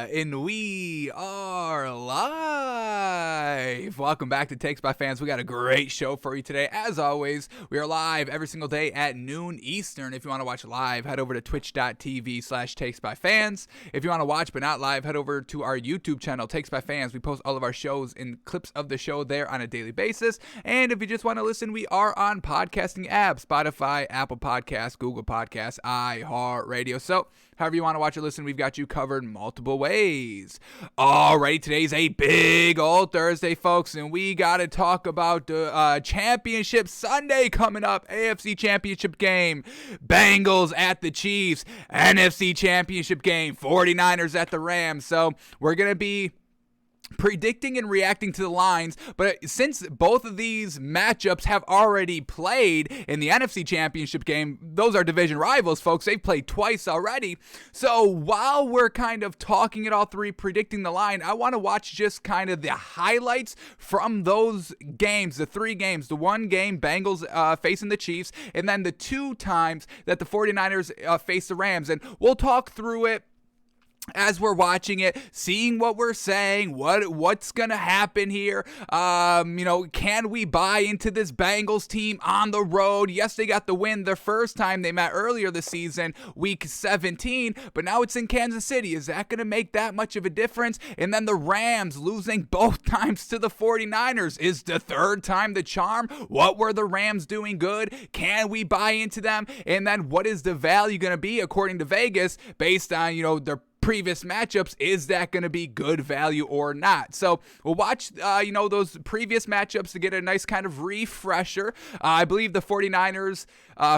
And we are live. Welcome back to Takes by Fans. We got a great show for you today. As always, we are live every single day at noon Eastern. If you want to watch live, head over to twitch.tv/takesbyfans. If you want to watch but not live, head over to our YouTube channel, Takes by Fans. We post all of our shows and clips of the show there on a daily basis. And if you just want to listen, we are on podcasting apps, Spotify, Apple Podcasts, Google Podcasts, iHeartRadio. So however you want to watch or listen, we've got you covered multiple ways. Alrighty, today's a big old Thursday, folks, and we got to talk about the Championship Sunday coming up. AFC Championship Game, Bengals at the Chiefs, NFC Championship Game, 49ers at the Rams. So we're going to be predicting and reacting to the lines, but since both of these matchups have already played in the NFC Championship Game, those are division rivals, folks. They've played twice already. So while we're kind of talking it all through, predicting the line, I want to watch just kind of the highlights from those games, the three games, the one game Bengals facing the Chiefs, and then the two times that the 49ers face the Rams, and we'll talk through it as we're watching it, seeing what we're saying, what's going to happen here. Can we buy into this Bengals team on the road? Yes, they got the win the first time they met earlier this season, week 17, but now it's in Kansas City. Is that going to make that much of a difference? And then the Rams losing both times to the 49ers. Is the third time the charm? What were the Rams doing good? Can we buy into them? And then what is the value going to be according to Vegas based on, their previous matchups? Is that going to be good value or not? So we'll watch those previous matchups to get a nice kind of refresher. I believe the 49ers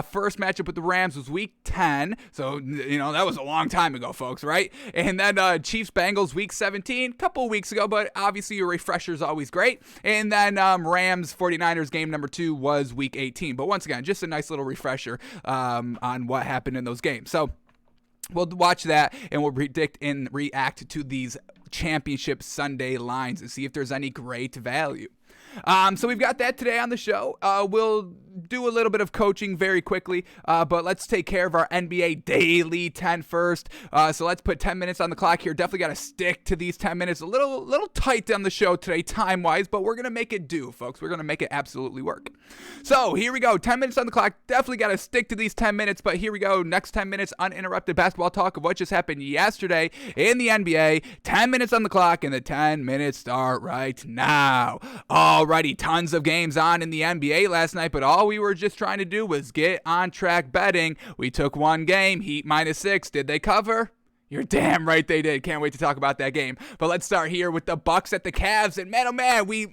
first matchup with the Rams was week 10, so that was a long time ago, folks, right? And then Chiefs Bengals week 17, a couple of weeks ago, but obviously your refresher is always great. And then Rams 49ers game number 2 was week 18, but once again, just a nice little refresher on what happened in those games. So we'll watch that, and we'll predict and react to these Championship Sunday lines and see if there's any great value. So we've got that today on the show. We'll do a little bit of coaching very quickly, but let's take care of our NBA Daily 10 first. So let's put 10 minutes on the clock here. Definitely got to stick to these 10 minutes. A little tight on the show today time-wise, but we're going to make it do, folks. We're going to make it absolutely work. So here we go. 10 minutes on the clock. Definitely got to stick to these 10 minutes, but here we go. Next 10 minutes, uninterrupted basketball talk of what just happened yesterday in the NBA. 10 minutes on the clock, and the 10 minutes start right now. Alrighty, tons of games on in the NBA last night, but all we were just trying to do was get on track betting. We took one game, Heat -6. Did they cover? You're damn right they did. Can't wait to talk about that game. But let's start here with the Bucks at the Cavs. And man, oh man, we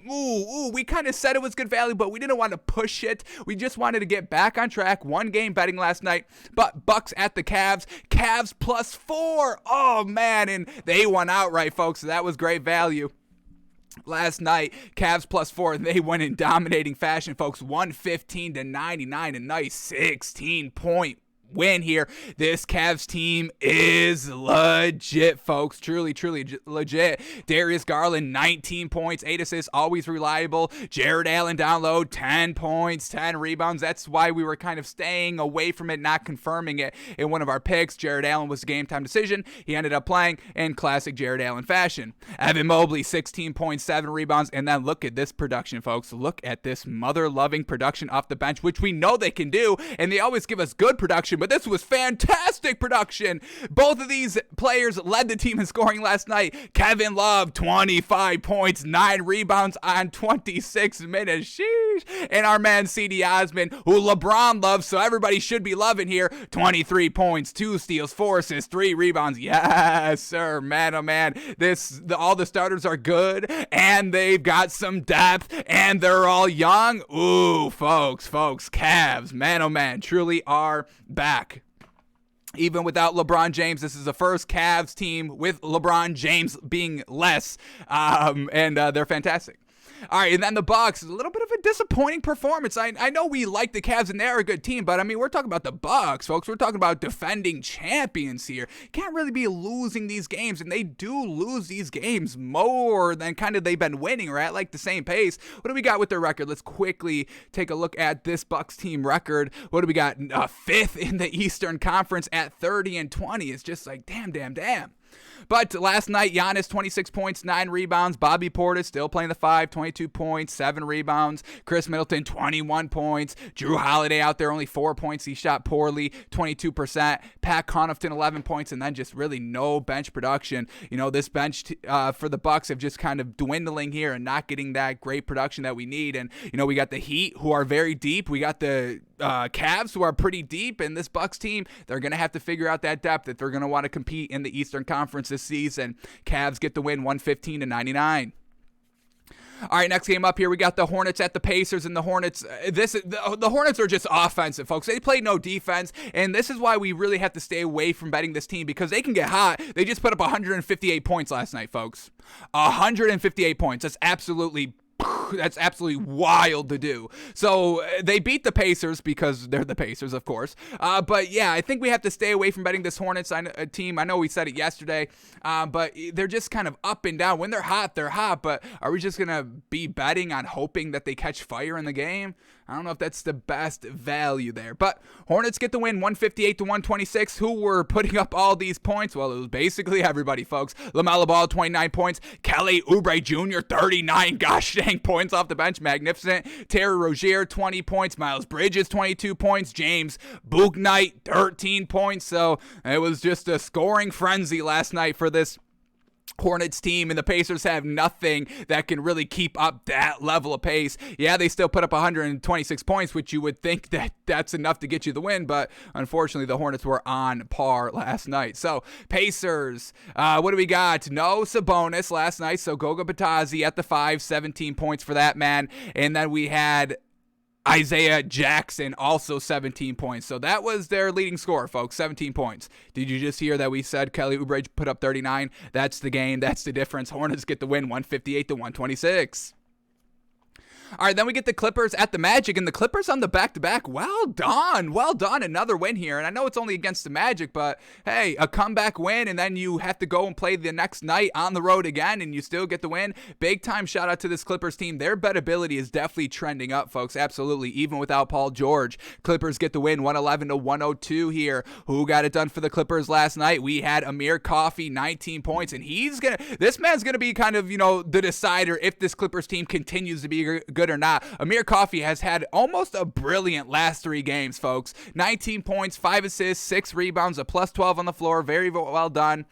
kind of said it was good value, but we didn't want to push it. We just wanted to get back on track. One game betting last night, but Bucks at the Cavs. Cavs +4. Oh man, and they won outright, folks. So that was great value. Last night, Cavs +4, they went in dominating fashion, folks. 115-99, a nice 16-point win here. This Cavs team is legit, folks. Truly legit. Darius Garland, 19 points, 8 assists, always reliable. Jared Allen down low, 10 points, 10 rebounds. That's why we were kind of staying away from it, not confirming it in one of our picks. Jared Allen was a game-time decision. He ended up playing in classic Jared Allen fashion. Evan Mobley, 16 points, 7 rebounds, and then look at this production, folks. Look at this mother-loving production off the bench, which we know they can do, and they always give us good production, but this was fantastic production. Both of these players led the team in scoring last night. Kevin Love, 25 points, 9 rebounds on 26 minutes. Sheesh. And our man C.D. Osman, who LeBron loves, so everybody should be loving here. 23 points, 2 steals, 4 assists, 3 rebounds. Yes, sir. Man, oh man. All the starters are good, and they've got some depth, and they're all young. Ooh, folks, Cavs, man, oh man, truly are back. Even without LeBron James, this is the first Cavs team with LeBron James being less, and they're fantastic. All right, and then the Bucks, a little bit of a disappointing performance. I know we like the Cavs and they're a good team, but I mean, we're talking about the Bucks, folks. We're talking about defending champions here. Can't really be losing these games, and they do lose these games more than kind of they've been winning, or at like the same pace. What do we got with their record? Let's quickly take a look at this Bucks team record. What do we got? Fifth in the Eastern Conference at 30-20. It's just like, damn. But last night, Giannis, 26 points, 9 rebounds. Bobby Portis still playing the 5, 22 points, 7 rebounds. Chris Middleton, 21 points. Drew Holiday out there, only 4 points. He shot poorly, 22%. Pat Connaughton, 11 points, and then just really no bench production. You know, this bench for the Bucks have just kind of dwindling here and not getting that great production that we need. And, you know, we got the Heat, who are very deep. We got the Cavs, who are pretty deep. And this Bucks team, they're going to have to figure out that depth if they're going to want to compete in the Eastern Conference this season. Cavs get the win 115-99. All right, next game up here, we got the Hornets at the Pacers, and the Hornets, the Hornets are just offensive, folks. They play no defense, and this is why we really have to stay away from betting this team, because they can get hot. They just put up 158 points last night, folks. 158 points. That's absolutely wild to do. So they beat the Pacers because they're the Pacers, of course. But yeah, I think we have to stay away from betting this Hornets team. I know we said it yesterday, but they're just kind of up and down. When they're hot, they're hot. But are we just going to be betting on hoping that they catch fire in the game? I don't know if that's the best value there. But Hornets get the win 158-126. Who were putting up all these points? Well, it was basically everybody, folks. LaMelo Ball, 29 points. Kelly Oubre Jr., 39 gosh dang points off the bench. Magnificent. Terry Rozier, 20 points. Miles Bridges, 22 points. James Bouknight, 13 points. So it was just a scoring frenzy last night for this Hornets team, and the Pacers have nothing that can really keep up that level of pace. Yeah, they still put up 126 points, which you would think that that's enough to get you the win, but unfortunately the Hornets were on par last night. So Pacers, what do we got? No Sabonis last night, so Goga Batadze at the 5, 17 points for that man, and then we had Isaiah Jackson, also 17 points. So that was their leading scorer, folks, 17 points. Did you just hear that we said Kelly Oubre put up 39? That's the game. That's the difference. Hornets get the win 158-126. All right, then we get the Clippers at the Magic, and the Clippers on the back-to-back. Well done. Another win here. And I know it's only against the Magic, but hey, a comeback win, and then you have to go and play the next night on the road again, and you still get the win. Big time shout out to this Clippers team. Their bettability is definitely trending up, folks. Absolutely. Even without Paul George. Clippers get the win 111-102 here. Who got it done for the Clippers last night? We had Amir Coffey, 19 points, and this man's going to be kind of, the decider if this Clippers team continues to be good or not. Amir Coffey has had almost a brilliant last 3 games, folks. 19 points, 5 assists, 6 rebounds, a plus 12 on the floor. Very well done.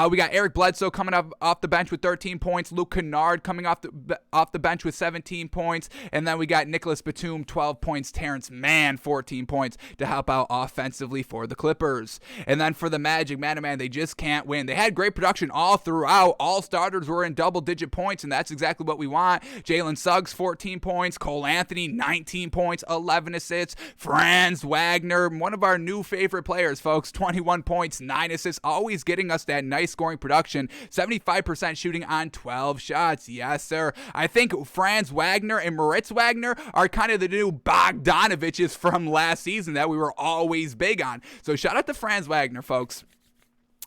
We got Eric Bledsoe coming up off the bench with 13 points. Luke Kennard coming off the bench with 17 points. And then we got Nicholas Batum, 12 points. Terrence Mann, 14 points to help out offensively for the Clippers. And then for the Magic, man, they just can't win. They had great production all throughout. All starters were in double-digit points, and that's exactly what we want. Jalen Suggs, 14 points. Cole Anthony, 19 points, 11 assists. Franz Wagner, one of our new favorite players, folks, 21 points, 9 assists, always getting us that nice scoring production. 75% shooting on 12 shots. Yes, sir. I think Franz Wagner and Moritz Wagner are kind of the new Bogdanoviches from last season that we were always big on. So shout out to Franz Wagner, folks.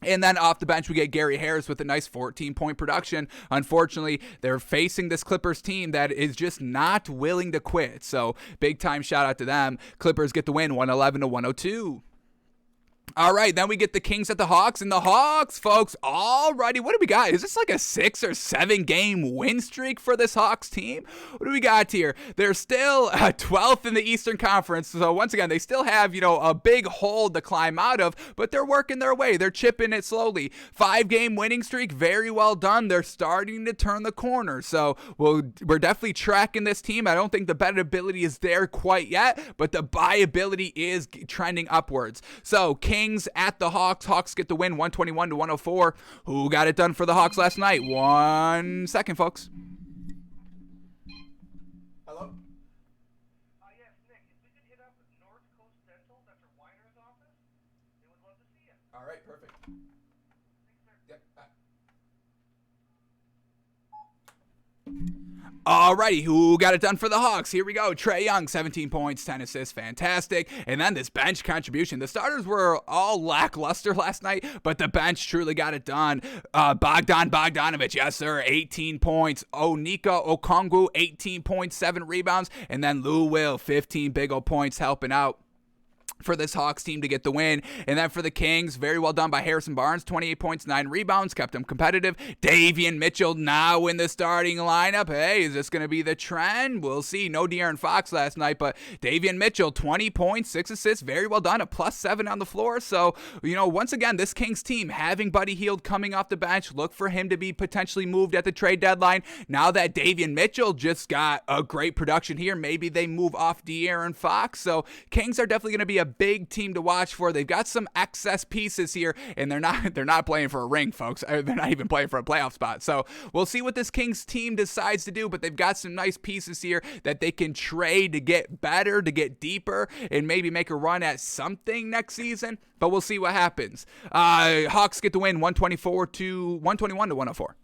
And then off the bench, we get Gary Harris with a nice 14-point production. Unfortunately, they're facing this Clippers team that is just not willing to quit. So big time shout out to them. Clippers get the win 111-102. All right, then we get the Kings at the Hawks, and the Hawks, folks, alrighty, what do we got? Is this like a 6 or 7 game win streak for this Hawks team? What do we got here? They're still 12th in the Eastern Conference, so once again, they still have, a big hole to climb out of, but they're working their way. They're chipping it slowly. 5-game winning streak, very well done. They're starting to turn the corner, so we're definitely tracking this team. I don't think the bettability is there quite yet, but the buyability is trending upwards. So, Kings at the Hawks. Hawks get the win 121-104. Who got it done for the Hawks last night? 1 second, folks. Hello? Yes, Nick. If we could hit up North Coast Dental, Dr. Weiner's office, they would love to see you. All right, perfect. Yep. Alrighty, who got it done for the Hawks? Here we go. Trae Young, 17 points, 10 assists, fantastic. And then this bench contribution. The starters were all lackluster last night, but the bench truly got it done. Bogdanovich, yes sir, 18 points. Onika Okongwu, 18 points, 7 rebounds. And then Lou Will, 15 big ol' points helping out for this Hawks team to get the win. And then for the Kings, very well done by Harrison Barnes, 28 points, 9 rebounds, kept them competitive. Davion Mitchell now in the starting lineup. Hey, is this going to be the trend? We'll see. No De'Aaron Fox last night, but Davion Mitchell, 20 points, 6 assists, very well done, a +7 on the floor. So, once again, this Kings team having Buddy Hield coming off the bench, look for him to be potentially moved at the trade deadline. Now that Davion Mitchell just got a great production here, maybe they move off De'Aaron Fox. So Kings are definitely going to be a big team to watch for. They've got some excess pieces here, and they're not playing for a ring, folks. They're not even playing for a playoff spot. So we'll see what this Kings team decides to do, but they've got some nice pieces here that they can trade to get better, to get deeper, and maybe make a run at something next season. But we'll see what happens. Hawks get the win, 121 to 104.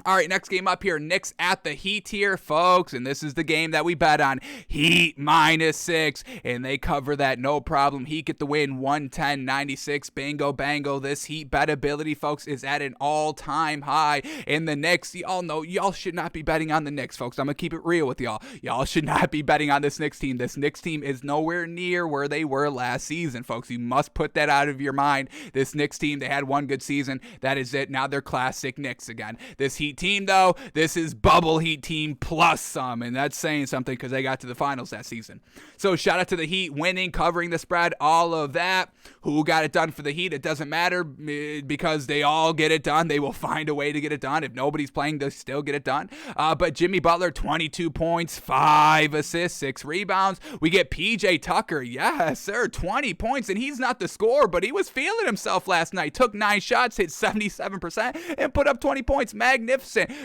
All right, next game up here, Knicks at the Heat here, folks, and this is the game that we bet on. Heat -6, and they cover that no problem. Heat get the win, 110-96. Bango. This Heat bet ability, folks, is at an all-time high. And the Knicks, y'all know, y'all should not be betting on the Knicks, folks. I'm going to keep it real with y'all. Y'all should not be betting on this Knicks team. This Knicks team is nowhere near where they were last season, folks. You must put that out of your mind. This Knicks team, they had one good season. That is it. Now they're classic Knicks again. This Heat team, though, this is bubble Heat team plus some, and that's saying something because they got to the finals that season. So shout out to the Heat winning, covering the spread, all of that. Who got it done for the Heat? It doesn't matter because they all get it done. They will find a way to get it done. If nobody's playing, they'll still get it done. But Jimmy Butler, 22 points, 5 assists, 6 rebounds. We get PJ Tucker, yes sir, 20 points, and he's not the scorer, but he was feeling himself last night. Took 9 shots, hit 77%, and put up 20 points. Magnificent.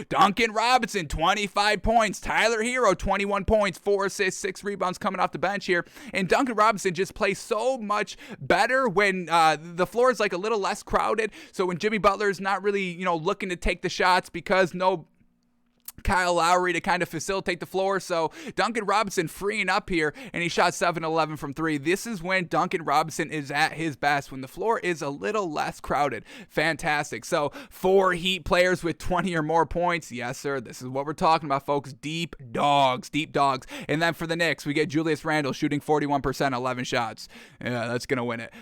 Duncan Robinson, 25 points. Tyler Hero, 21 points, 4 assists, 6 rebounds coming off the bench here. And Duncan Robinson just plays so much better when the floor is like a little less crowded. So when Jimmy Butler is not really, looking to take the shots because no Kyle Lowry to kind of facilitate the floor. So Duncan Robinson freeing up here, and he shot 7-11 from 3. This is when Duncan Robinson is at his best, when the floor is a little less crowded. Fantastic. So 4 Heat players with 20 or more points. Yes, sir. This is what we're talking about, folks. Deep dogs. And then for the Knicks, we get Julius Randle shooting 41%, 11 shots. Yeah, that's going to win it.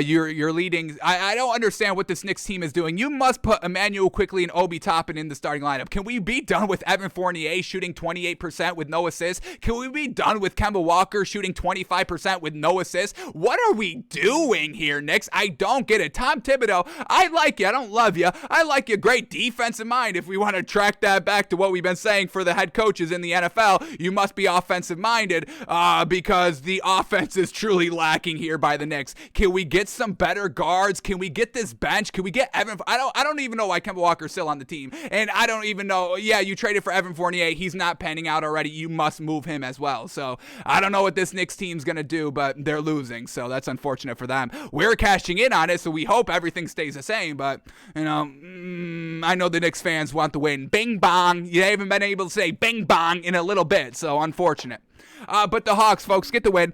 You're leading. I don't understand what this Knicks team is doing. You must put Emmanuel Quickley and Obi Toppin in the starting lineup. Can we be done with Evan Fournier shooting 28% with no assists? Can we be done with Kemba Walker shooting 25% with no assists? What are we doing here, Knicks? I don't get it. Tom Thibodeau, I like you. I don't love you. I like you. Great defensive mind. If we want to track that back to what we've been saying for the head coaches in the NFL, you must be offensive minded because the offense is truly lacking here by the Knicks. Can we get some better guards? Can we get this bench? Can we get Evan? I don't even know why Kemba Walker's still on the team. And I don't even know. Yeah, you traded for Evan Fournier. He's not panning out already. You must move him as well. So I don't know what this Knicks team's going to do, but they're losing. So that's unfortunate for them. We're cashing in on it, so we hope everything stays the same. But, I know the Knicks fans want the win. Bing bong. You haven't been able to say bing bong in a little bit. So unfortunate. But the Hawks, folks, get the win.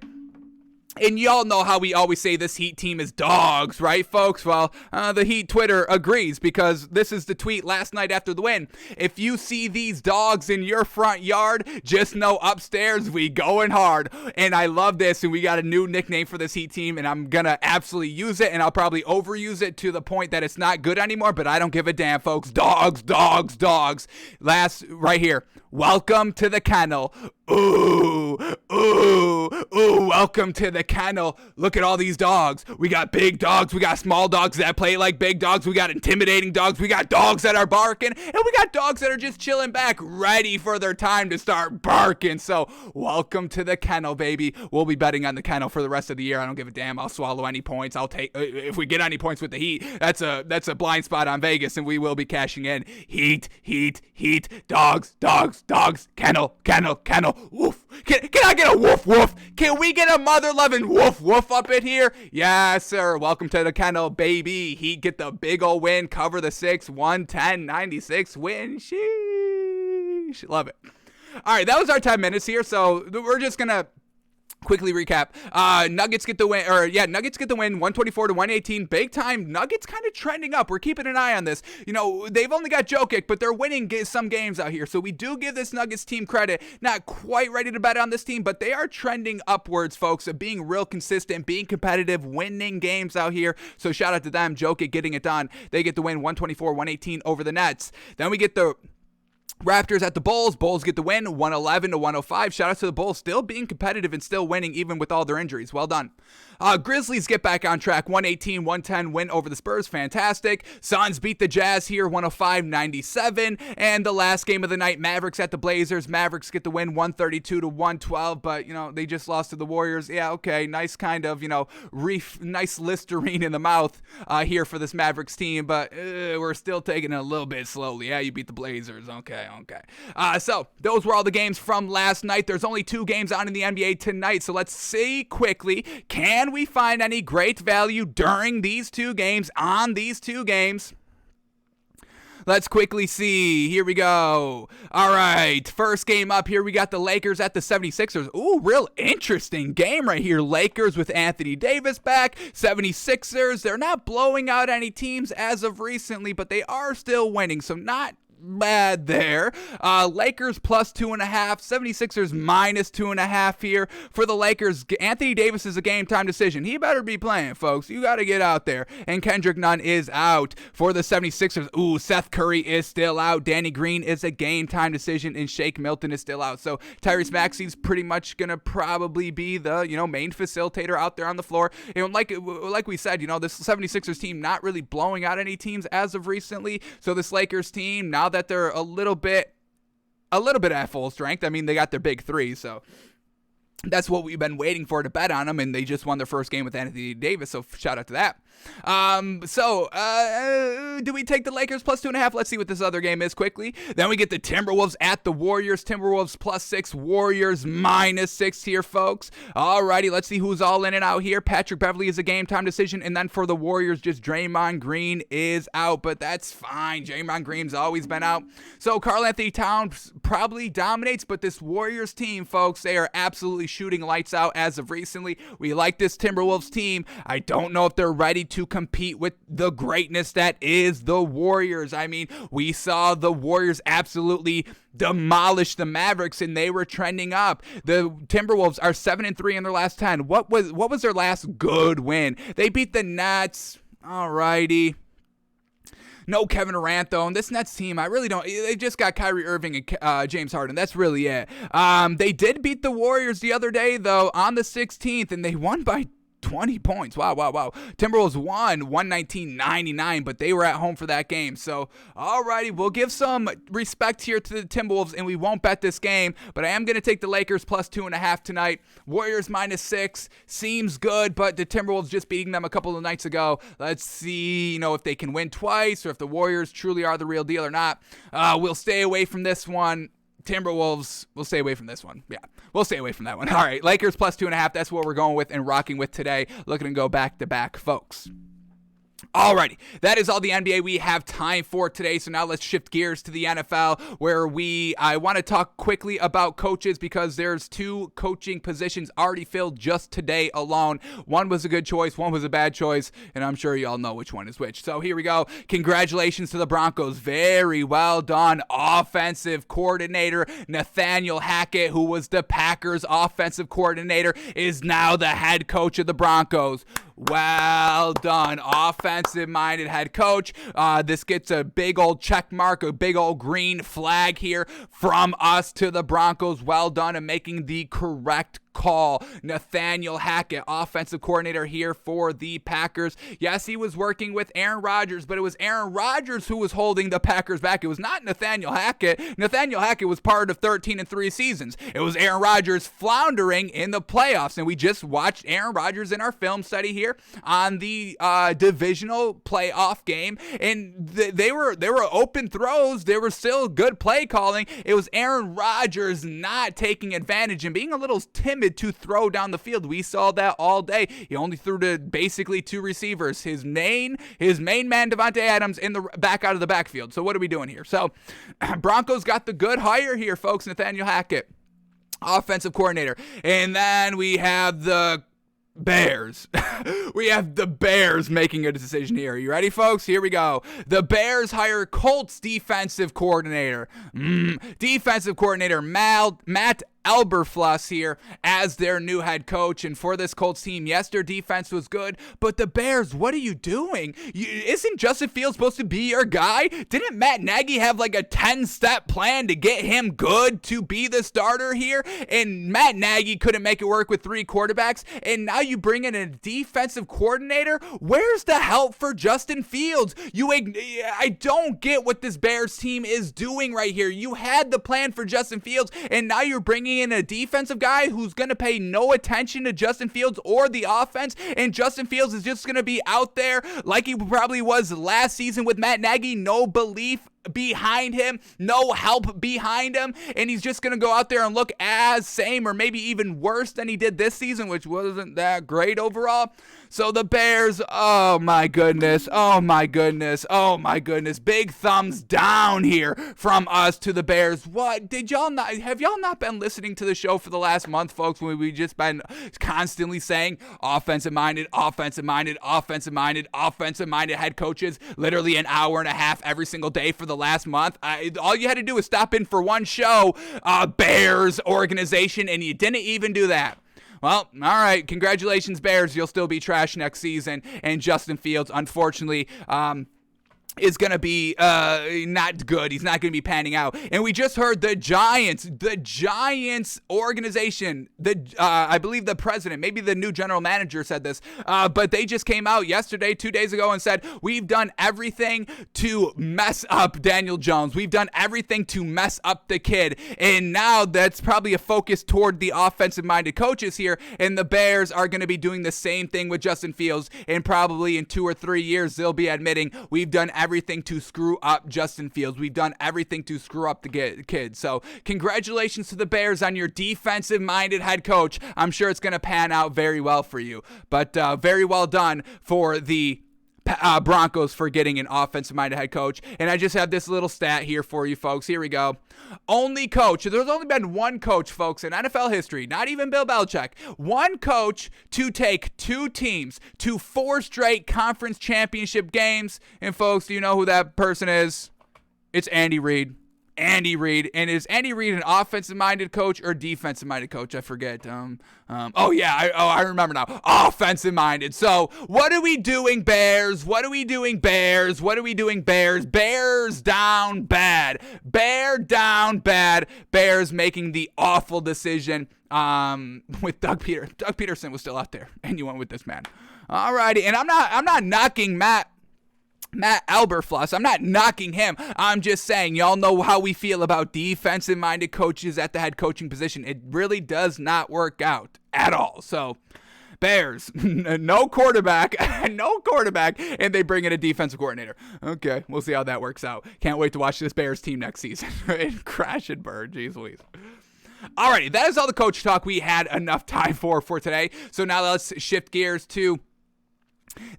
And y'all know how we always say this Heat team is dogs, right, folks? Well, the Heat Twitter agrees because this is the tweet last night after the win. If you see these dogs in your front yard, just know upstairs we going hard. And I love this, and we got a new nickname for this Heat team, and I'm going to absolutely use it, and I'll probably overuse it to the point that it's not good anymore, but I don't give a damn, folks. Dogs. Last, right here. Welcome to the kennel. Ooh, welcome to the kennel. Look at all these dogs. We got big dogs. We got small dogs that play like big dogs. We got intimidating dogs. We got dogs that are barking. And we got dogs that are just chilling back, ready for their time to start barking. So, welcome to the kennel, baby. We'll be betting on the kennel for the rest of the year. I don't give a damn. I'll swallow any points. I'll take, if we get any points with the Heat, that's a blind spot on Vegas, and we will be cashing in. Heat, dogs, kennel. Woof. Can I get a woof woof? Can we get a mother-loving woof woof up in here? Yes, sir. Welcome to the kennel, baby. Heat get the big ol' win, cover the 6, 110-96 win. Sheesh. Love it. All right, that was our 10 minutes here, so we're just going to quickly recap. Nuggets get the win, Nuggets get the win, 124-118. Big time. Nuggets kind of trending up. We're keeping an eye on this. You know, they've only got Jokic, but they're winning some games out here. So we do give this Nuggets team credit. Not quite ready to bet on this team, but they are trending upwards, folks, of being real consistent, being competitive, winning games out here. So shout out to them. Jokic getting it done. They get the win, 124-118 over the Nets. Then we get the Raptors at the Bulls. Bulls get the win, 111-105. Shout out to the Bulls, still being competitive and still winning even with all their injuries. Well done. Grizzlies get back on track, 118-110 win over the Spurs. Fantastic. Suns beat the Jazz here, 105-97. And the last game of the night, Mavericks at the Blazers. Mavericks get the win, 132-112. But, you know, they just lost to the Warriors. Yeah, okay. Nice kind of, you know, nice Listerine in the mouth here for this Mavericks team. But we're still taking it a little bit slowly. Yeah, you beat the Blazers. Okay. So those were all the games from last night. There's only 2 games on in the NBA tonight. So let's see quickly. Can we find any great value during these 2 games, on these 2 games? Let's quickly see. Here we go. All right. First game up here, we got the Lakers at the 76ers. Ooh, real interesting game right here. Lakers with Anthony Davis back. 76ers, they're not blowing out any teams as of recently, but they are still winning, so not bad there. Lakers plus 2.5, 76ers minus 2.5 here for the Lakers. Anthony Davis is a game time decision. He better be playing, folks. You got to get out there. And Kendrick Nunn is out for the 76ers. Ooh, Seth Curry is still out. Danny Green is a game time decision, and Shake Milton is still out. So Tyrese Maxey's pretty much gonna probably be the, you know, main facilitator out there on the floor. You know, like we said, you know, this 76ers team not really blowing out any teams as of recently. So this Lakers team, now that they're a little bit at full strength. I mean, they got their big 3, so that's what we've been waiting for to bet on them, and they just won their first game with Anthony Davis, so shout out to that. Do we take the Lakers plus 2.5? Let's see what this other game is quickly. Then we get the Timberwolves at the Warriors. Timberwolves plus 6, Warriors minus 6 here, folks. Alrighty, let's see who's all in and out here. Patrick Beverley is a game time decision, and then for the Warriors, just Draymond Green is out, but that's fine. Draymond Green's always been out. So Karl Anthony Towns probably dominates, but this Warriors team, folks, they are absolutely shooting lights out as of recently. We like this Timberwolves team. I don't know if they're ready to compete with the greatness that is the Warriors. I mean, we saw the Warriors absolutely demolish the Mavericks, and they were trending up. The Timberwolves are 7-3 in their last 10. What was their last good win? They beat the Nets. Alrighty. No Kevin Durant, though. And this Nets team, I really don't. They just got Kyrie Irving and James Harden. That's really it. They did beat the Warriors the other day, though, on the 16th, and they won by 20 points. Wow. Timberwolves won 119-99, but they were at home for that game. So, alrighty, we'll give some respect here to the Timberwolves, and we won't bet this game, but I am going to take the Lakers plus 2.5 tonight. Warriors minus 6 seems good, but the Timberwolves just beating them a couple of nights ago. Let's see, if they can win twice or if the Warriors truly are the real deal or not. We'll stay away from this one. Timberwolves, we'll stay away from this one. Yeah, we'll stay away from that one. All right, Lakers plus 2.5. That's what we're going with and rocking with today. Looking to go back to back, folks. Alrighty, that is all the NBA we have time for today. So now let's shift gears to the NFL, where I want to talk quickly about coaches because there's 2 coaching positions already filled just today alone. One was a good choice, one was a bad choice, and I'm sure you all know which one is which. So here we go. Congratulations to the Broncos. Very well done. Offensive coordinator Nathaniel Hackett, who was the Packers offensive coordinator, is now the head coach of the Broncos. Well done, offensive-minded head coach. This gets a big old check mark, a big old green flag here from us to the Broncos. Well done in making the correct call. Nathaniel Hackett, offensive coordinator here for the Packers. Yes, he was working with Aaron Rodgers, but it was Aaron Rodgers who was holding the Packers back. It was not Nathaniel Hackett. Nathaniel Hackett was part of 13-3 seasons. It was Aaron Rodgers floundering in the playoffs, and we just watched Aaron Rodgers in our film study here on the divisional playoff game, and they were open throws. There were still good play calling. It was Aaron Rodgers not taking advantage and being a little timid timid to throw down the field. We saw that all day. He only threw to basically 2 receivers. His main man, Devontae Adams, in the back out of the backfield. So what are we doing here? So Broncos got the good hire here, folks. Nathaniel Hackett, offensive coordinator. And then we have the Bears. We have the Bears making a decision here. You ready, folks? Here we go. The Bears hire Colts defensive coordinator. Defensive coordinator Matt Eberflus here as their new head coach. And for this Colts team, yes, their defense was good, but the Bears, what are you doing? Isn't Justin Fields supposed to be your guy? Didn't Matt Nagy have like a 10-step plan to get him good to be the starter here? And Matt Nagy couldn't make it work with 3 quarterbacks, and now you bring in a defensive coordinator? Where's the help for Justin Fields? I don't get what this Bears team is doing right here. You had the plan for Justin Fields, and now you're bringing in a defensive guy who's going to pay no attention to Justin Fields or the offense, and Justin Fields is just going to be out there like he probably was last season with Matt Nagy. No belief behind him, no help behind him, and he's just going to go out there and look as same or maybe even worse than he did this season, which wasn't that great overall. So the Bears, oh my goodness, big thumbs down here from us to the Bears. What, have y'all not been listening to the show for the last month, folks, when we've just been constantly saying offensive-minded head coaches, literally an hour and a half every single day for the last month? All you had to do was stop in for one show, Bears organization, and you didn't even do that. Well, all right. Congratulations, Bears. You'll still be trash next season. And Justin Fields, unfortunately, is going to be not good. He's not going to be panning out. And we just heard the Giants organization, I believe the president, maybe the new general manager said this, but they just came out yesterday, 2 days ago, and said, we've done everything to mess up Daniel Jones. We've done everything to mess up the kid. And now that's probably a focus toward the offensive-minded coaches here, and the Bears are going to be doing the same thing with Justin Fields, and probably in 2 or 3 years, they'll be admitting, we've done everything to screw up Justin Fields. We've done everything to screw up the kid. So congratulations to the Bears on your defensive-minded head coach. I'm sure it's going to pan out very well for you. But very well done for the Broncos for getting an offensive-minded head coach. And I just have this little stat here for you, folks. Here we go. There's only been one coach, folks, in NFL history, not even Bill Belichick, one coach to take 2 teams to 4 straight conference championship games. And, folks, do you know who that person is? It's Andy Reid. And is Andy Reid an offensive-minded coach or defensive-minded coach? I forget. I remember now. Offensive-minded. So, what are we doing, Bears? Bears down bad. Bears making the awful decision with Doug Peterson. Doug Peterson was still out there, and you went with this man. Alrighty, and I'm not knocking Matt Eberflus. I'm not knocking him. I'm just saying, y'all know how we feel about defensive-minded coaches at the head coaching position. It really does not work out at all. So, Bears, no quarterback, and they bring in a defensive coordinator. Okay, we'll see how that works out. Can't wait to watch this Bears team next season. And crash and burn. Jeez Louise. Alrighty, that is all the coach talk we had enough time for today. So now let's shift gears to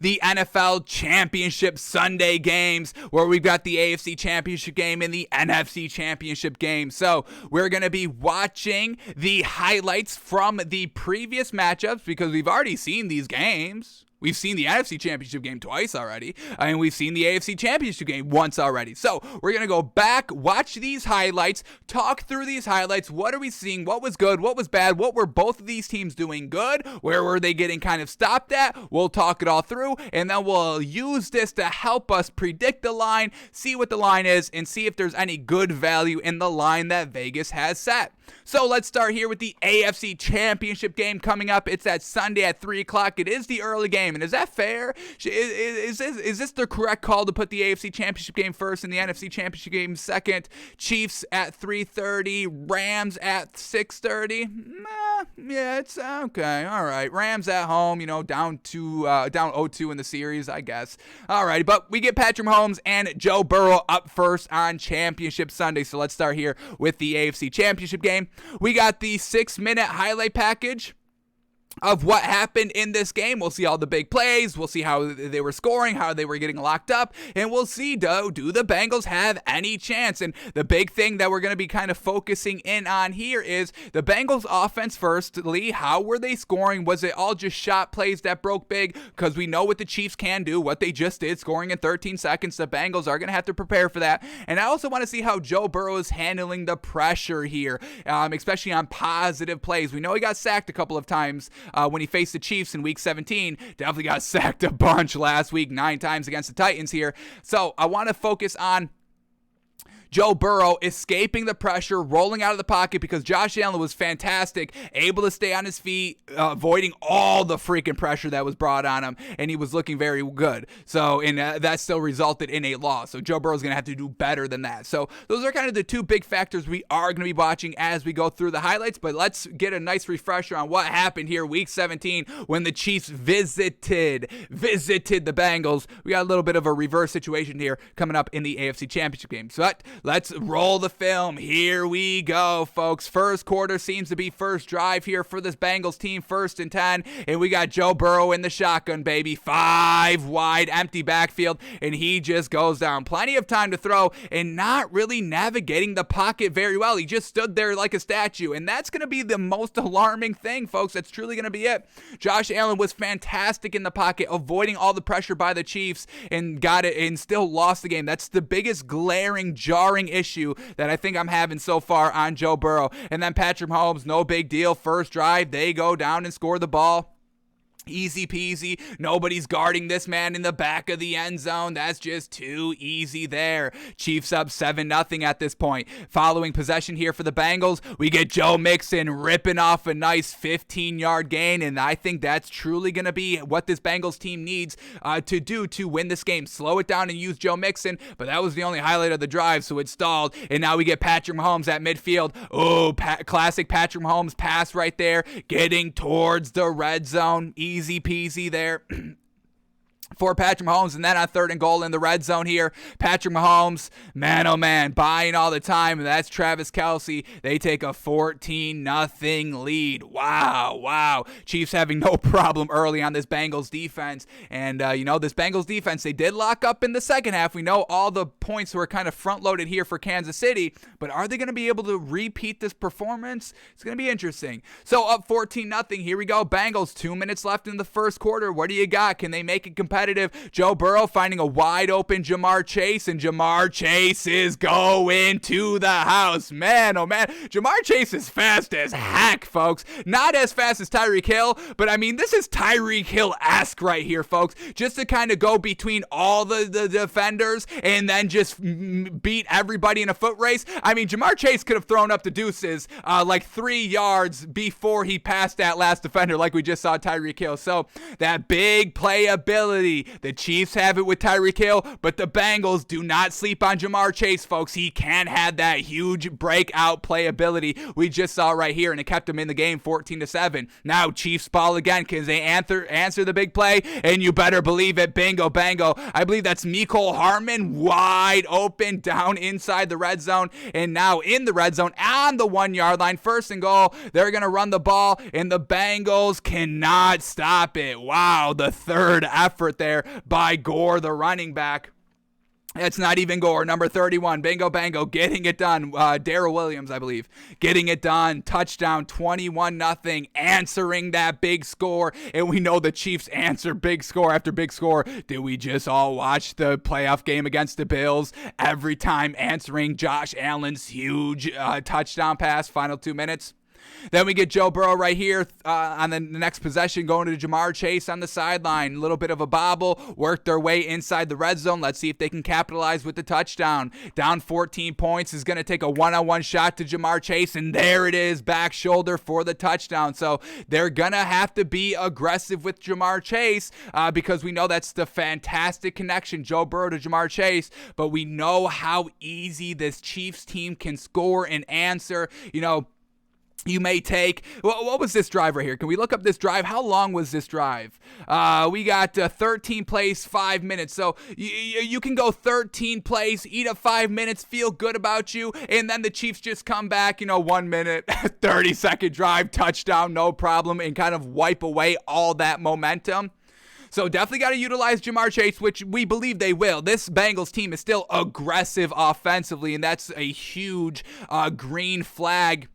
the NFL Championship Sunday games, where we've got the AFC Championship Game and the NFC Championship Game. So we're going to be watching the highlights from the previous matchups because we've already seen these games. We've seen the NFC Championship Game twice already, and we've seen the AFC Championship Game once already. So we're going to go back, watch these highlights, talk through these highlights. What are we seeing? What was good? What was bad? What were both of these teams doing good? Where were they getting kind of stopped at? We'll talk it all through, and then we'll use this to help us predict the line, see what the line is, and see if there's any good value in the line that Vegas has set. So let's start here with the AFC Championship Game coming up. It's that Sunday at 3 o'clock. It is the early game. game. And is that fair? Is this the correct call to put the AFC Championship game first and the NFC Championship game second? Chiefs at 3:30, Rams at 6:30. Yeah, it's okay. All right, Rams at home, down 0-2 in the series, I guess. All right, but we get Patrick Mahomes and Joe Burrow up first on Championship Sunday. So let's start here with the AFC Championship game. We got the 6-minute highlight package of what happened in this game. We'll see all the big plays. We'll see how they were scoring, how they were getting locked up, and we'll see, do the Bengals have any chance? And the big thing that we're going to be kind of focusing in on here is the Bengals offense firstly. How were they scoring? Was it all just shot plays that broke big? Because we know what the Chiefs can do, what they just did, scoring in 13 seconds. The Bengals are going to have to prepare for that. And I also want to see how Joe Burrow is handling the pressure here, especially on positive plays. We know he got sacked a couple of times when he faced the Chiefs in Week 17. Definitely got sacked a bunch last week, 9 times against the Titans here. So I want to focus on Joe Burrow escaping the pressure, rolling out of the pocket, because Josh Allen was fantastic, able to stay on his feet, avoiding all the freaking pressure that was brought on him, and he was looking very good. So, and that still resulted in a loss. So Joe Burrow's going to have to do better than that. So those are kind of the two big factors we are going to be watching as we go through the highlights, but let's get a nice refresher on what happened here Week 17 when the Chiefs visited the Bengals. We got a little bit of a reverse situation here coming up in the AFC Championship game. So let's roll the film. Here we go, folks. First quarter seems to be first drive here for this Bengals team, 1st and 10. And we got Joe Burrow in the shotgun, baby. 5 wide, empty backfield. And he just goes down. Plenty of time to throw and not really navigating the pocket very well. He just stood there like a statue. And that's going to be the most alarming thing, folks. That's truly going to be it. Josh Allen was fantastic in the pocket, avoiding all the pressure by the Chiefs, and got it and still lost the game. That's the biggest glaring, jarring issue that I think I'm having so far on Joe Burrow. And then Patrick Mahomes, no big deal. First drive, they go down and score the ball. Easy peasy. Nobody's guarding this man in the back of the end zone. That's just too easy there. Chiefs up 7-0 at this point. Following possession here for the Bengals, we get Joe Mixon ripping off a nice 15-yard gain, and I think that's truly going to be what this Bengals team needs to do to win this game. Slow it down and use Joe Mixon, but that was the only highlight of the drive, so it stalled, and now we get Patrick Mahomes at midfield. Oh, classic Patrick Mahomes pass right there, getting towards the red zone. Easy peasy there for Patrick Mahomes. And then on 3rd and goal in the red zone here, Patrick Mahomes, man oh man, buying all the time, and that's Travis Kelce. They take a 14-0 lead. Wow. Chiefs having no problem early on this Bengals defense. And this Bengals defense, they did lock up in the second half. We know all the points were kind of front-loaded here for Kansas City, but are they going to be able to repeat this performance? It's going to be interesting. So up 14-0, here we go. Bengals, 2 minutes left in the first quarter. What do you got? Can they make it competitive? Joe Burrow finding a wide open Jamar Chase, and Jamar Chase is going to the house. Man, oh man, Jamar Chase is fast as heck, folks. Not as fast as Tyreek Hill, but I mean, this is Tyreek Hill-esque right here, folks. Just to kind of go between all the defenders and then just beat everybody in a foot race. I mean, Jamar Chase could have thrown up the deuces like 3 yards before he passed that last defender, like we just saw Tyreek Hill. So that big playability. The Chiefs have it with Tyreek Hill, but the Bengals do not sleep on Jamar Chase, folks. He can have that huge breakout playability we just saw right here, and it kept him in the game 14-7. Now Chiefs ball again. Can they answer the big play? And you better believe it. Bingo, bango. I believe that's Mecole Hardman wide open down inside the red zone, and now in the red zone on the 1-yard line. 1st and goal. They're going to run the ball, and the Bengals cannot stop it. Wow, the third effort there by Gore, the running back. It's not even Gore, number 31. Bingo bango, getting it done. Darrell Williams, I believe, getting it done. Touchdown, 21-0, answering that big score. And we know the Chiefs answer big score after big score. Did we just all watch the playoff game against the Bills? Every time answering Josh Allen's huge touchdown pass, final 2 minutes. Then we get Joe Burrow right here on the next possession going to Jamar Chase on the sideline. A little bit of a bobble, work their way inside the red zone. Let's see if they can capitalize with the touchdown. Down 14 points, is going to take a one-on-one shot to Jamar Chase, and there it is, back shoulder for the touchdown. So they're going to have to be aggressive with Jamar Chase because we know that's the fantastic connection, Joe Burrow to Jamar Chase, but we know how easy this Chiefs team can score and answer. You may take, what was this drive right here? Can we look up this drive? How long was this drive? We got 13 plays, 5 minutes. So you can go 13 plays, eat up 5 minutes, feel good about you, and then the Chiefs just come back, 1 minute, 30-second drive, touchdown, no problem, and kind of wipe away all that momentum. So definitely got to utilize Jamar Chase, which we believe they will. This Bengals team is still aggressive offensively, and that's a huge green flag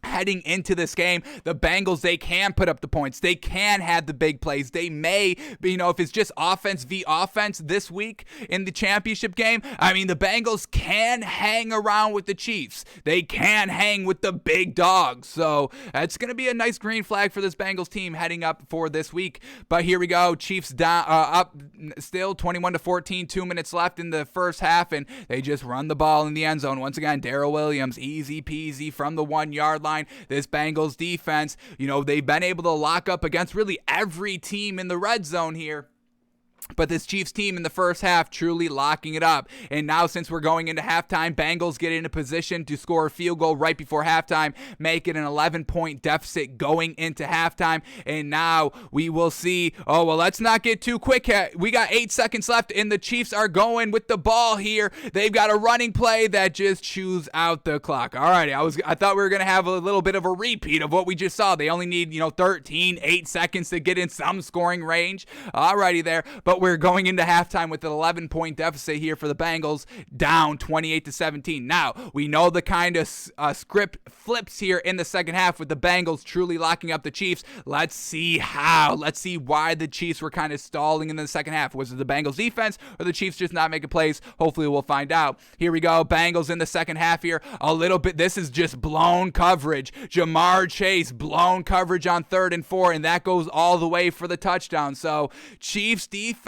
heading into this game. The Bengals, they can put up the points. They can have the big plays. They may, if it's just offense v offense this week in the championship game, the Bengals can hang around with the Chiefs. They can hang with the big dogs. So it's going to be a nice green flag for this Bengals team heading up for this week. But here we go. Chiefs down, up still 21-14, 2 minutes left in the first half, and they just run the ball in the end zone. Once again, Darrell Williams, easy peasy from the 1 yard line. This Bengals defense, they've been able to lock up against really every team in the red zone here. But this Chiefs team in the first half truly locking it up. And now since we're going into halftime, Bengals get in a position to score a field goal right before halftime, make it an 11-point deficit going into halftime. And now we will see, let's not get too quick. We got 8 seconds left, and the Chiefs are going with the ball here. They've got a running play that just chews out the clock. All right, I thought we were going to have a little bit of a repeat of what we just saw. They only need, 8 seconds to get in some scoring range. All righty there. But we're going into halftime with an 11-point deficit here for the Bengals, down 28-17. Now, we know the kind of script flips here in the second half with the Bengals truly locking up the Chiefs. Let's see how. Let's see why the Chiefs were kind of stalling in the second half. Was it the Bengals defense or the Chiefs just not making plays? Hopefully we'll find out. Here we go. Bengals in the second half here. A little bit. This is just blown coverage. Jamar Chase, blown coverage on 3rd and 4, and that goes all the way for the touchdown. So, Chiefs defense,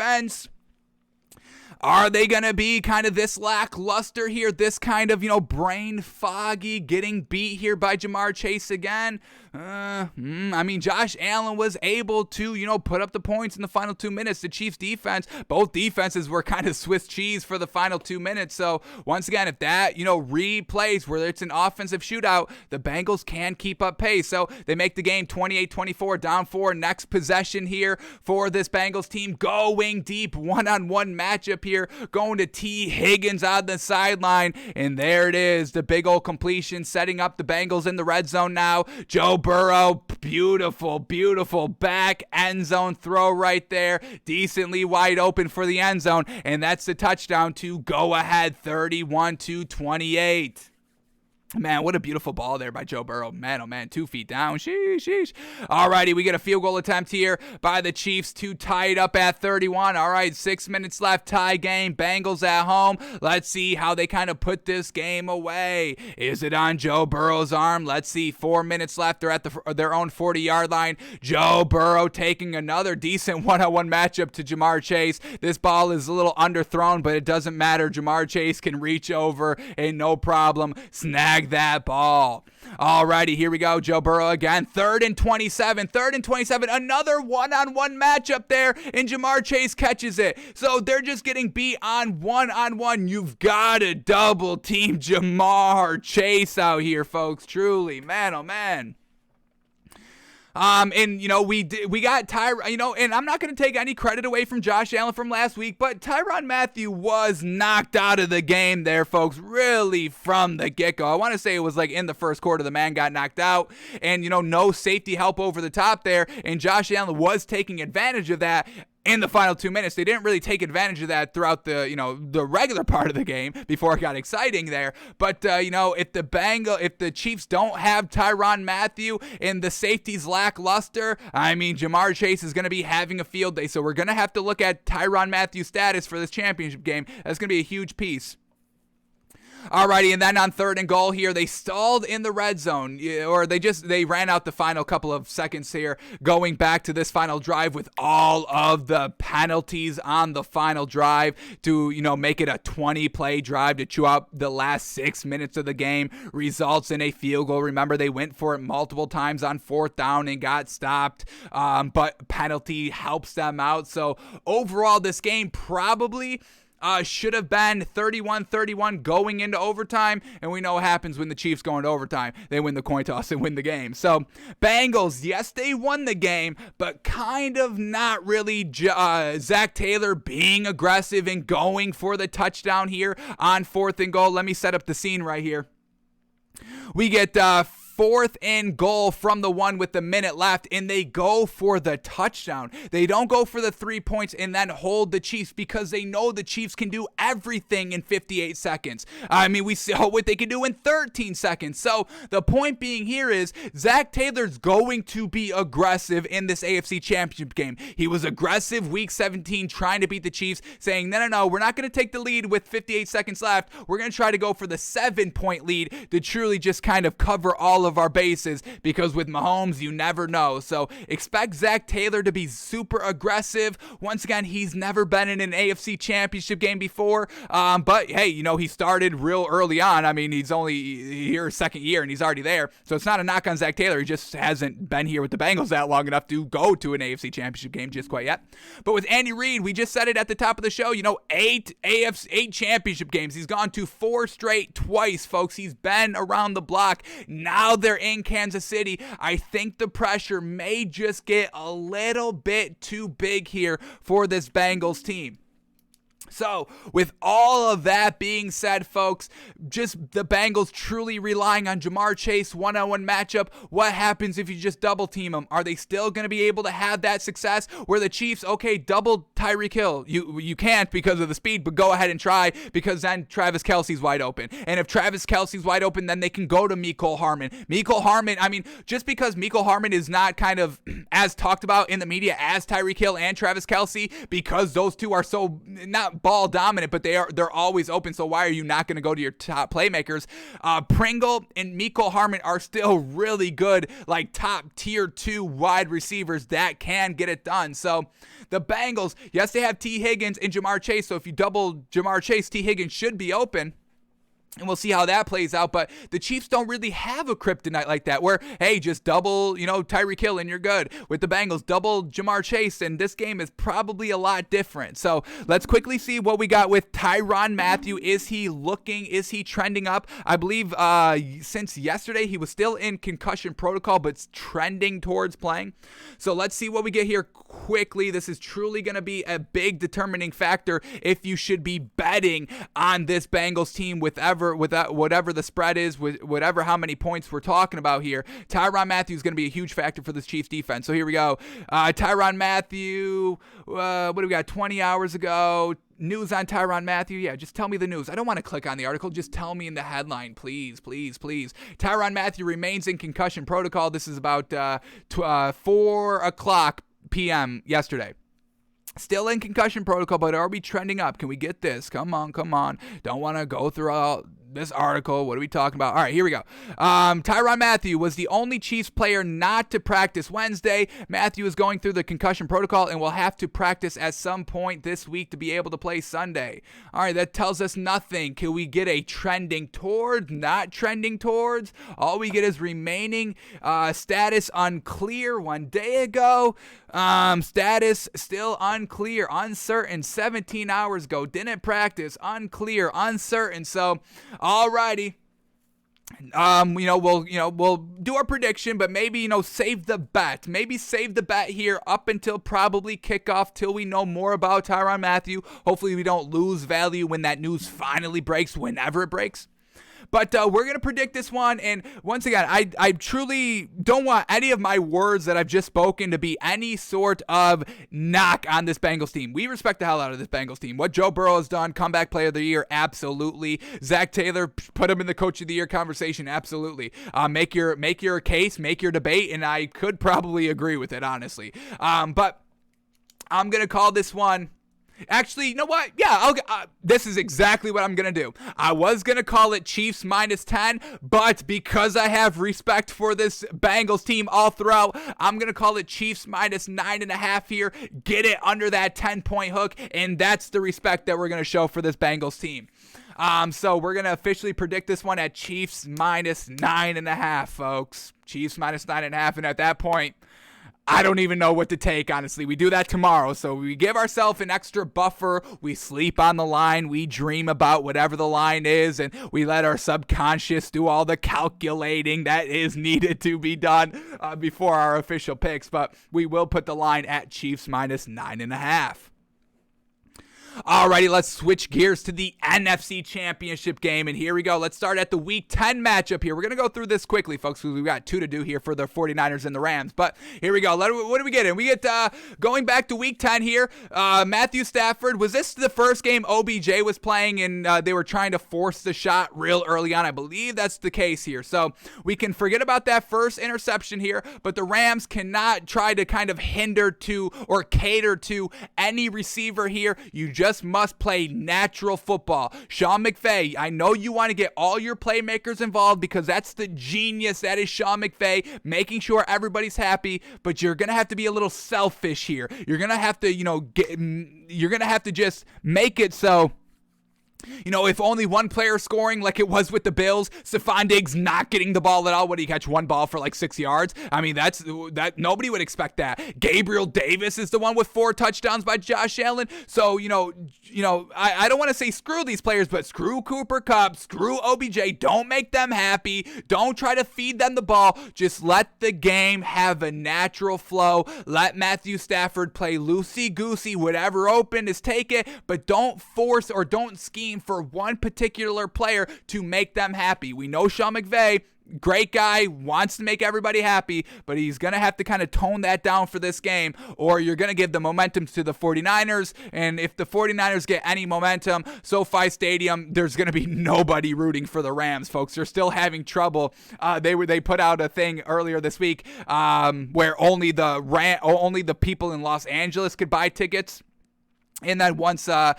are they going to be kind of this lackluster here, this kind of, brain foggy, getting beat here by Jamar Chase again? Josh Allen was able to, put up the points in the final 2 minutes. The Chiefs defense, both defenses were kind of Swiss cheese for the final 2 minutes. So once again, if that, replays, whether it's an offensive shootout, the Bengals can keep up pace. So they make the game 28-24, down 4. Next possession here for this Bengals team, going deep, one-on-one matchup here, going to T. Higgins on the sideline. And there it is, the big old completion, setting up the Bengals in the red zone now. Joe Burrow, beautiful back end zone throw right there, decently wide open for the end zone, and that's the touchdown to go ahead 31-28. Man, what a beautiful ball there by Joe Burrow. Man, oh man, 2 feet down. Sheesh. Alrighty, we get a field goal attempt here by the Chiefs to tie it up at 31. All right, 6 minutes left, tie game. Bengals at home. Let's see how they kind of put this game away. Is it on Joe Burrow's arm? Let's see, 4 minutes left. They're at their own 40-yard line. Joe Burrow taking another decent one-on-one matchup to Jamar Chase. This ball is a little underthrown, but it doesn't matter. Jamar Chase can reach over and no problem snag that ball. Alrighty, here we go. Joe Burrow again. 3rd and 27. Another one-on-one matchup there, and Jamar Chase catches it. So they're just getting beat on one-on-one. You've got to double team Jamar Chase out here, folks. Truly, man, oh man. We got Tyron, and I'm not going to take any credit away from Josh Allen from last week, but Tyrann Mathieu was knocked out of the game there, folks, really from the get-go. I want to say it was like in the first quarter, the man got knocked out, and, no safety help over the top there, and Josh Allen was taking advantage of that in the final 2 minutes. They didn't really take advantage of that throughout the regular part of the game before it got exciting there. But, if the Chiefs don't have Tyrann Mathieu and the safeties lackluster, Jamar Chase is going to be having a field day. So we're going to have to look at Tyrann Mathieu's status for this championship game. That's going to be a huge piece. Alrighty, and then on 3rd and goal here, they stalled in the red zone, or they ran out the final couple of seconds here, going back to this final drive with all of the penalties on the final drive to, make it a 20-play drive to chew up the last 6 minutes of the game, results in a field goal. Remember, they went for it multiple times on 4th down and got stopped, but penalty helps them out. So overall, this game probably should have been 31-31 going into overtime, and we know what happens when the Chiefs go into overtime. They win the coin toss and win the game. So Bengals, yes, they won the game, but kind of not really. Zach Taylor being aggressive and going for the touchdown here on 4th and goal. Let me set up the scene right here. We get 4th and goal from the 1 with the minute left, and they go for the touchdown. They don't go for the 3 points and then hold the Chiefs because they know the Chiefs can do everything in 58 seconds. I mean, we saw what they can do in 13 seconds. So the point being here is Zach Taylor's going to be aggressive in this AFC Championship game. He was aggressive week 17 trying to beat the Chiefs, saying, no, we're not going to take the lead with 58 seconds left. We're going to try to go for the 7-point lead to truly just kind of cover all of our bases, because with Mahomes, you never know. So expect Zach Taylor to be super aggressive. Once again, he's never been in an AFC Championship game before, but hey, he started real early on. I mean, he's only here 2nd year and he's already there, so it's not a knock on Zach Taylor. He just hasn't been here with the Bengals that long enough to go to an AFC Championship game just quite yet. But with Andy Reid, we just said it at the top of the show, 8 championship games. He's gone to 4 straight twice, folks. He's been around the block. Now they're in Kansas City. I think the pressure may just get a little bit too big here for this Bengals team. So, with all of that being said, folks, just the Bengals truly relying on Jamar Chase one-on-one matchup. What happens if you just double team them? Are they still going to be able to have that success where the Chiefs, okay, double Tyreek Hill? You can't because of the speed, but go ahead and try, because then Travis Kelce's wide open. And if Travis Kelce's wide open, then they can go to Mecole Hardman. Mecole Hardman, I mean, just because Mecole Hardman is not kind of as talked about in the media as Tyreek Hill and Travis Kelce, because those two are so not ball dominant, but they're always open. So why are you not going to go to your top playmakers? Pringle and Mecole Hardman are still really good, like top tier 2 wide receivers that can get it done. So the Bengals, yes, they have T. Higgins and Jamar Chase. So if you double Jamar Chase, T. Higgins should be open. And we'll see how that plays out. But the Chiefs don't really have a kryptonite like that where, hey, just double, Tyreek Hill and you're good. With the Bengals, double Jamar Chase, and this game is probably a lot different. So let's quickly see what we got with Tyrann Mathieu. Is he trending up? I believe since yesterday he was still in concussion protocol, but it's trending towards playing. So let's see what we get here quickly. This is truly going to be a big determining factor if you should be betting on this Bengals team with whatever the spread is, with whatever how many points we're talking about here. Tyrann Mathieu is going to be a huge factor for this Chiefs defense. So here we go. Tyrann Mathieu, what do we got? 20 hours ago. News on Tyrann Mathieu. Yeah, just tell me the news. I don't want to click on the article. Just tell me in the headline, please, please, please. Tyrann Mathieu remains in concussion protocol. This is about 4 o'clock p.m. yesterday. Still in concussion protocol, but are we trending up? Can we get this? Come on. Don't want to go through all this article. What are we talking about? All right, here we go. Tyrann Mathieu was the only Chiefs player not to practice Wednesday. Mathieu is going through the concussion protocol and will have to practice at some point this week to be able to play Sunday. All right, that tells us nothing. Can we get a trending towards, not trending towards? All we get is remaining status unclear 1 day ago. Status still unclear, uncertain. 17 hours ago, didn't practice, unclear, uncertain. So, alrighty. We'll do our prediction, but maybe, save the bet. Maybe save the bet here up until probably kickoff till we know more about Tyrann Mathieu. Hopefully we don't lose value when that news finally breaks, whenever it breaks. But we're going to predict this one, and once again, I truly don't want any of my words that I've just spoken to be any sort of knock on this Bengals team. We respect the hell out of this Bengals team. What Joe Burrow has done, comeback player of the year, absolutely. Zach Taylor, put him in the coach of the year conversation, absolutely. Make your case, make your debate, and I could probably agree with it, honestly. But I'm going to call this one Actually, you know what? Yeah, this is exactly what I'm going to do. I was going to call it Chiefs minus 10, but because I have respect for this Bengals team all throughout, I'm going to call it Chiefs minus 9.5 here. Get it under that 10-point hook, and that's the respect that we're going to show for this Bengals team. So we're going to officially predict this one at Chiefs minus 9.5, folks. Chiefs minus 9.5, and at that point, I don't even know what to take, honestly. We do that tomorrow, so we give ourselves an extra buffer. We sleep on the line. We dream about whatever the line is, and we let our subconscious do all the calculating that is needed to be done before our official picks. But we will put the line at Chiefs minus 9.5. Alrighty, let's switch gears to the NFC Championship game, and here we go. Let's start at the Week 10 matchup here. We're going to go through this quickly, folks, because we've got 2 to do here for the 49ers and the Rams, but here we go. What do we get in? We get, going back to Week 10 here, Matthew Stafford. Was this the first game OBJ was playing, and they were trying to force the shot real early on? I believe that's the case here, so we can forget about that first interception here, but the Rams cannot try to kind of hinder to or cater to any receiver here. You just must play natural football. Sean McVay, I know you want to get all your playmakers involved because that's the genius that is Sean McVay, making sure everybody's happy, but you're going to have to be a little selfish here. You're going to have to, you're going to have to just make it so, if only one player scoring like it was with the Bills, Stephon Diggs not getting the ball at all. What, did he catch one ball for like 6 yards? I mean, that nobody would expect that. Gabriel Davis is the one with 4 touchdowns by Josh Allen. So, I don't want to say screw these players, but screw Cooper Kupp, screw OBJ. Don't make them happy. Don't try to feed them the ball. Just let the game have a natural flow. Let Matthew Stafford play loosey-goosey. Whatever open is take it, but don't force or don't scheme for one particular player to make them happy. We know Sean McVay, great guy, wants to make everybody happy, but he's going to have to kind of tone that down for this game, or you're going to give the momentum to the 49ers, and if the 49ers get any momentum, SoFi Stadium, there's going to be nobody rooting for the Rams, folks. They're still having trouble. They put out a thing earlier this week where only the people in Los Angeles could buy tickets. And then once, the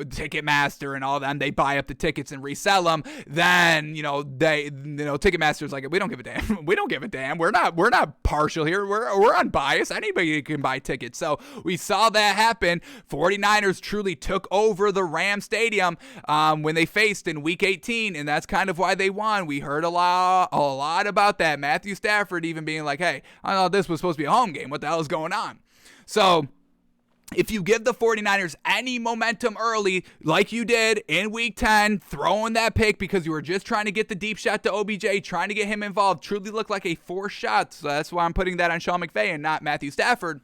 Ticketmaster and all them, they buy up the tickets and resell them. Then, Ticketmaster's like, we don't give a damn. We don't give a damn. We're not partial here. We're unbiased. Anybody can buy tickets. So we saw that happen. 49ers truly took over the Ram Stadium when they faced in Week 18, and that's kind of why they won. We heard a lot about that. Matthew Stafford even being like, hey, I thought this was supposed to be a home game. What the hell is going on? So if you give the 49ers any momentum early, like you did in Week 10, throwing that pick because you were just trying to get the deep shot to OBJ, trying to get him involved, truly looked like a forced shot. So that's why I'm putting that on Sean McVay and not Matthew Stafford.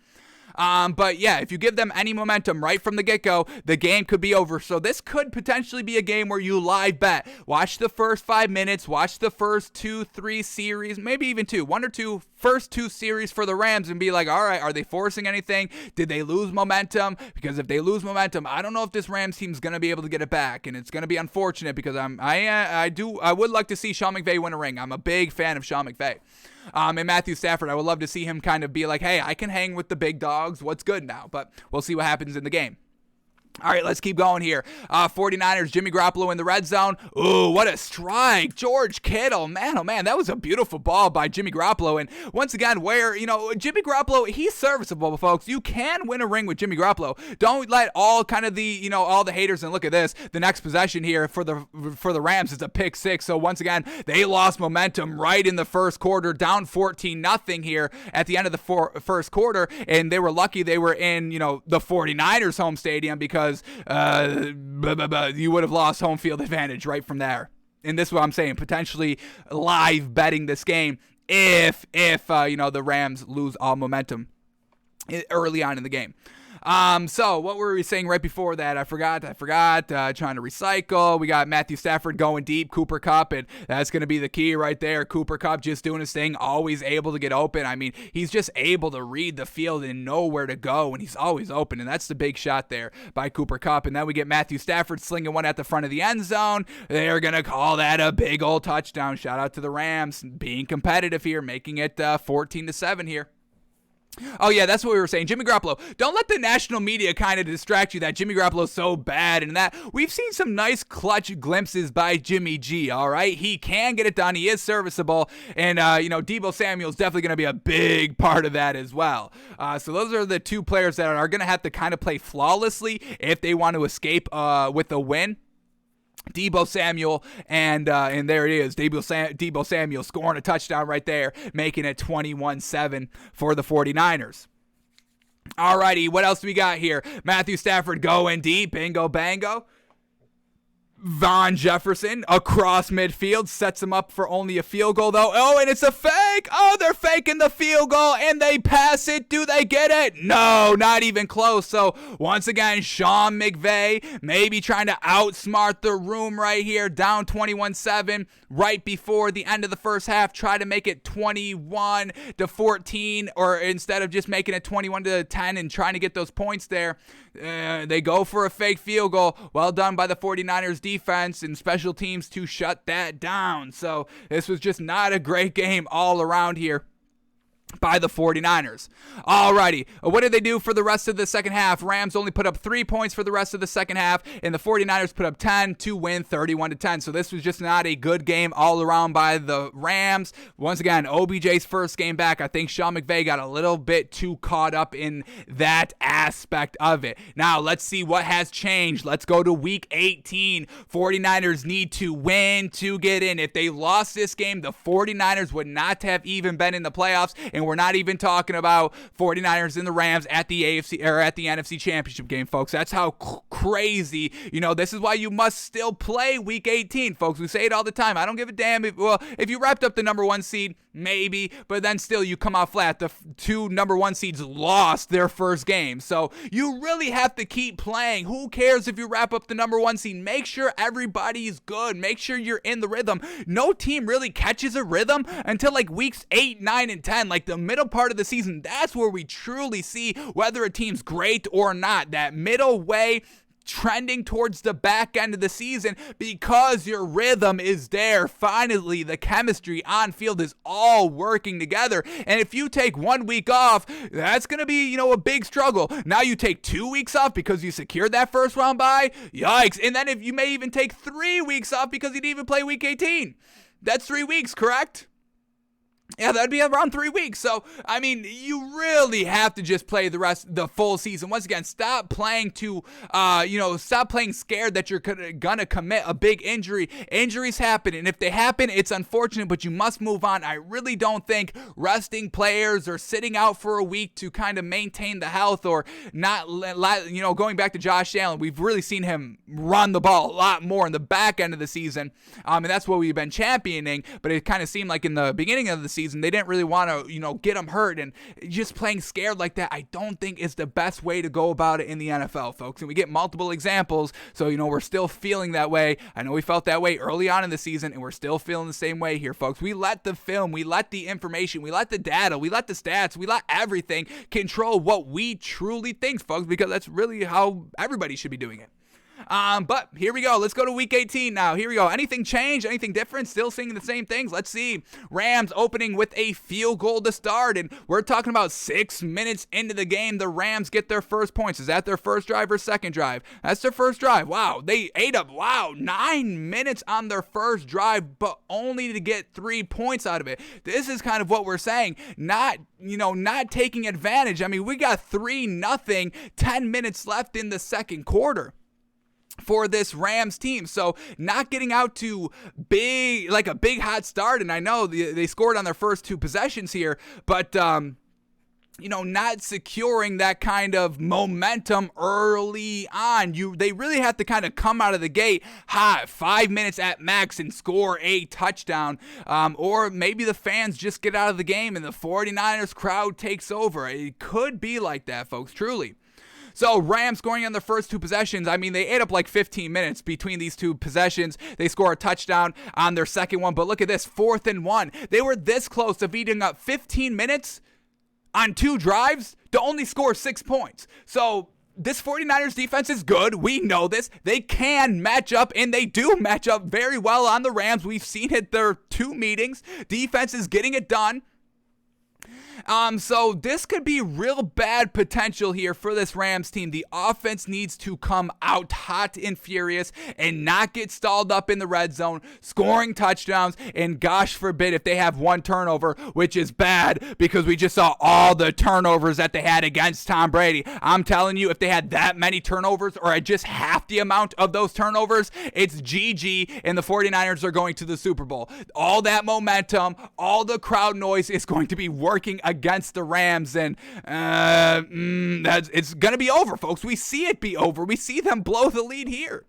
But yeah, if you give them any momentum right from the get-go, the game could be over. So this could potentially be a game where you live bet. Watch the first 5 minutes, watch the first 2-3 series, maybe even 1 or 2, first 2 series for the Rams and be like, all right, are they forcing anything? Did they lose momentum? Because if they lose momentum, I don't know if this Rams team is going to be able to get it back, and it's going to be unfortunate because I would like to see Sean McVay win a ring. I'm a big fan of Sean McVay. And Matthew Stafford, I would love to see him kind of be like, hey, I can hang with the big dogs. What's good now? But we'll see what happens in the game. All right, let's keep going here. 49ers, Jimmy Garoppolo in the red zone. Ooh, what a strike. George Kittle. Man, oh man, that was a beautiful ball by Jimmy Garoppolo. And once again, Jimmy Garoppolo, he's serviceable, folks. You can win a ring with Jimmy Garoppolo. Don't let all kind of all the haters, and look at this. The next possession here for the Rams is a pick 6. So once again, they lost momentum right in the first quarter, down 14-0 here at the end of the first quarter. And they were lucky they were in, the 49ers home stadium because you would have lost home field advantage right from there. And this is what I'm saying, potentially live betting this game if the Rams lose all momentum early on in the game. So what were we saying right before that? I forgot. Trying to recycle. We got Matthew Stafford going deep, Cooper Kupp, and that's going to be the key right there. Cooper Kupp just doing his thing, always able to get open. I mean, he's just able to read the field and know where to go, and he's always open, and that's the big shot there by Cooper Kupp. And then we get Matthew Stafford slinging one at the front of the end zone. They're going to call that a big old touchdown. Shout out to the Rams being competitive here, making it 14-7 here. Oh, yeah, that's what we were saying. Jimmy Garoppolo. Don't let the national media kind of distract you that Jimmy Garoppolo's so bad and that. We've seen some nice clutch glimpses by Jimmy G, all right? He can get it done. He is serviceable. And, Deebo Samuel's definitely going to be a big part of that as well. So those are the two players that are going to have to kind of play flawlessly if they want to escape with a win. Deebo Samuel, and there it is. Deebo Samuel scoring a touchdown right there, making it 21-7 for the 49ers. Alrighty, what else do we got here? Matthew Stafford going deep, bingo bango. Von Jefferson across midfield sets him up for only a field goal, though. Oh, and it's a fake. Oh, they're faking the field goal, and they pass it. Do they get it? No, not even close. So, once again, Sean McVay maybe trying to outsmart the room right here, down 21-7 right before the end of the first half. Try to make it 21-14, or instead of just making it 21-10 and trying to get those points there, they go for a fake field goal. Well done by the 49ers defense and special teams to shut that down. So this was just not a great game all around here by the 49ers. Alrighty, what did they do for the rest of the second half? Rams only put up 3 points for the rest of the second half, and the 49ers put up 10 to win 31-10. So this was just not a good game all around by the Rams. Once again, OBJ's first game back. I think Sean McVay got a little bit too caught up in that aspect of it. Now, let's see what has changed. Let's go to week 18. 49ers need to win to get in. If they lost this game, the 49ers would not have even been in the playoffs, and we're not even talking about 49ers and the Rams at the AFC or at the NFC Championship game, folks. That's how crazy. This is why you must still play week 18, folks. We say it all the time. I don't give a damn if you wrapped up the number 1 seed, maybe, but then still you come out flat. The 2 number 1 seeds lost their first game. So you really have to keep playing. Who cares if you wrap up the number 1 seed? Make sure everybody's good. Make sure you're in the rhythm. No team really catches a rhythm until like weeks 8, 9, and 10, like the middle part of the season. That's where we truly see whether a team's great or not. That middle way, trending towards the back end of the season, because your rhythm is there. Finally, the chemistry on field is all working together. And if you take 1 week off, that's going to be, a big struggle. Now you take 2 weeks off because you secured that first round bye. Yikes. And then if you may even take 3 weeks off because you didn't even play week 18. That's 3 weeks, correct? Yeah, that'd be around 3 weeks. So, you really have to just play the full season. Once again, stop playing stop playing scared that you're gonna commit a big injury. Injuries happen, and if they happen, it's unfortunate, but you must move on. I really don't think resting players or sitting out for a week to kind of maintain the health or not, going back to Josh Allen, we've really seen him run the ball a lot more in the back end of the season, and that's what we've been championing, but it kind of seemed like in the beginning of the season, they didn't really want to, get him hurt, and just playing scared like that, I don't think is the best way to go about it in the NFL, folks. And we get multiple examples, so, we're still feeling that way. I know we felt that way early on in the season, and we're still feeling the same way here, folks. We let the film, we let the information, we let the data, we let the stats, we let everything control what we truly think, folks, because that's really how everybody should be doing it. But here we go. Let's go to week 18 now. Here we go. Anything changed? Anything different? Still seeing the same things? Let's see. Rams opening with a field goal to start, and we're talking about 6 minutes into the game. The Rams get their first points. Is that their first drive or second drive? That's their first drive. Wow. They ate up, 9 minutes on their first drive, but only to get 3 points out of it. This is kind of what we're saying. Not taking advantage. We got 3-0, 10 minutes left in the second quarter for this Rams team. So not getting out to a big hot start. And I know they scored on their first 2 possessions here, but not securing that kind of momentum early on. They really have to kind of come out of the gate hot, 5 minutes at max, and score a touchdown. Or maybe the fans just get out of the game and the 49ers crowd takes over. It could be like that, folks, truly. So Rams scoring on their first 2 possessions. They ate up like 15 minutes between these 2 possessions. They score a touchdown on their second one. But look at this, 4th and 1. They were this close to eating up 15 minutes on 2 drives to only score 6 points. So this 49ers defense is good. We know this. They can match up, and they do match up very well on the Rams. We've seen it their 2 meetings. Defense is getting it done. So this could be real bad potential here for this Rams team. The offense needs to come out hot and furious and not get stalled up in the red zone, scoring touchdowns, and gosh forbid if they have one turnover, which is bad because we just saw all the turnovers that they had against Tom Brady. I'm telling you, if they had that many turnovers or at just half the amount of those turnovers, it's GG and the 49ers are going to the Super Bowl. All that momentum, all the crowd noise is going to be working against the Rams, and it's going to be over, folks. We see it be over. We see them blow the lead here.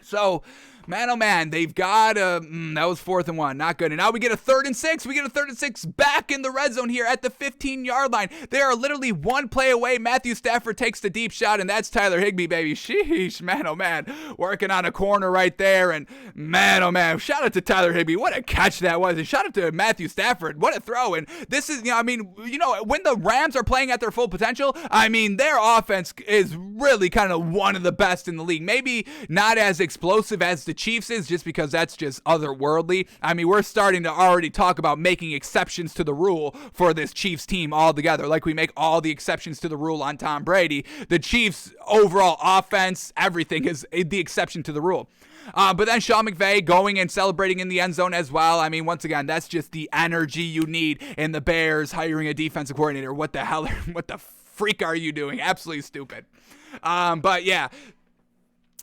So, man, oh man, they've got that was 4th and 1, not good. And now we get a 3rd and 6. We get a 3rd and 6 back in the red zone here at the 15-yard line. They are literally one play away. Matthew Stafford takes the deep shot, and that's Tyler Higbee, baby. Sheesh, man, oh man, working on a corner right there. And man, oh man, shout out to Tyler Higbee. What a catch that was. And shout out to Matthew Stafford. What a throw. And this is, when the Rams are playing at their full potential, their offense is really kind of one of the best in the league. Maybe not as explosive as the Chiefs is, just because that's just otherworldly. We're starting to already talk about making exceptions to the rule for this Chiefs team altogether, like we make all the exceptions to the rule on Tom Brady. The Chiefs' overall offense, everything is the exception to the rule. But then Sean McVay going and celebrating in the end zone as well. Once again, that's just the energy you need in the Bears hiring a defensive coordinator. What the hell, what the freak are you doing? Absolutely stupid. But yeah,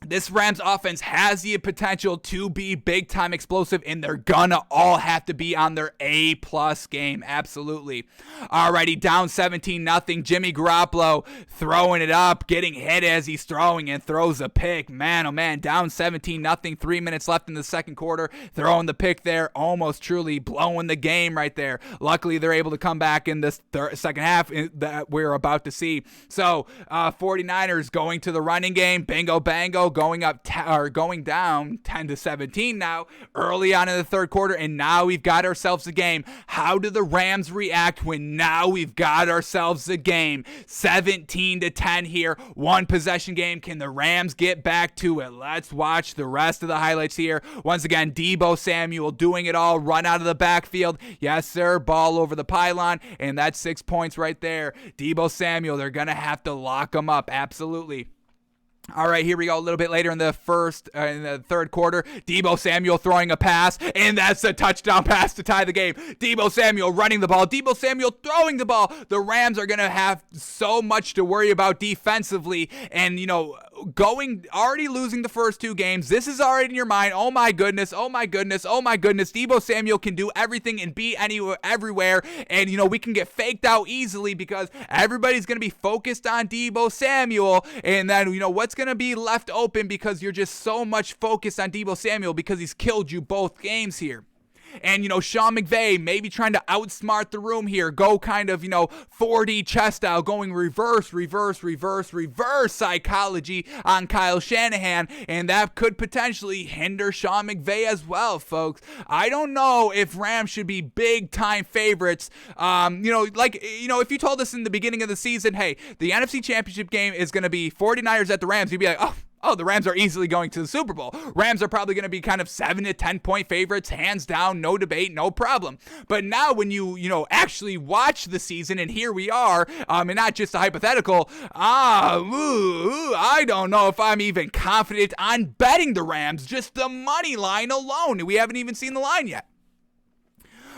this Rams offense has the potential to be big-time explosive, and they're gonna all have to be on their A-plus game. Absolutely. Alrighty, down 17-0. Jimmy Garoppolo throwing it up, getting hit as he's throwing, and throws a pick. Man, oh man, down 17-0. 3 minutes left in the second quarter. Throwing the pick there, almost truly blowing the game right there. Luckily, they're able to come back in this second half that we're about to see. So, 49ers going to the running game. Bingo, bango. Going down 10-17 now early on in the third quarter, and now we've got ourselves a game. How do the Rams react when now we've got ourselves a game? 17-10 here, one possession game. Can the Rams get back to it? Let's watch the rest of the highlights here. Once again, Deebo Samuel doing it all, run out of the backfield. Yes, sir, ball over the pylon, and that's 6 points right there. Deebo Samuel, they're gonna have to lock him up, absolutely. All right, here we go. A little bit later in the third quarter, Deebo Samuel throwing a pass, and that's a touchdown pass to tie the game. Deebo Samuel running the ball. Deebo Samuel throwing the ball. The Rams are going to have so much to worry about defensively, and, already losing the first two games. This is already in your mind. Oh my goodness. Oh my goodness. Oh my goodness. Deebo Samuel can do everything and be anywhere, everywhere. And, we can get faked out easily because everybody's going to be focused on Deebo Samuel. And then, what's going to be left open because you're just so much focused on Deebo Samuel because he's killed you both games here. And, Sean McVay maybe trying to outsmart the room here. Go kind of, 4D chess style, going reverse psychology on Kyle Shanahan. And that could potentially hinder Sean McVay as well, folks. I don't know if Rams should be big-time favorites. If you told us in the beginning of the season, hey, the NFC Championship game is going to be 49ers at the Rams, you'd be like, oh, the Rams are easily going to the Super Bowl. Rams are probably going to be kind of 7 to 10 point favorites, hands down, no debate, no problem. But now when you actually watch the season, and here we are, and not just a hypothetical, I don't know if I'm even confident on betting the Rams, just the money line alone. We haven't even seen the line yet.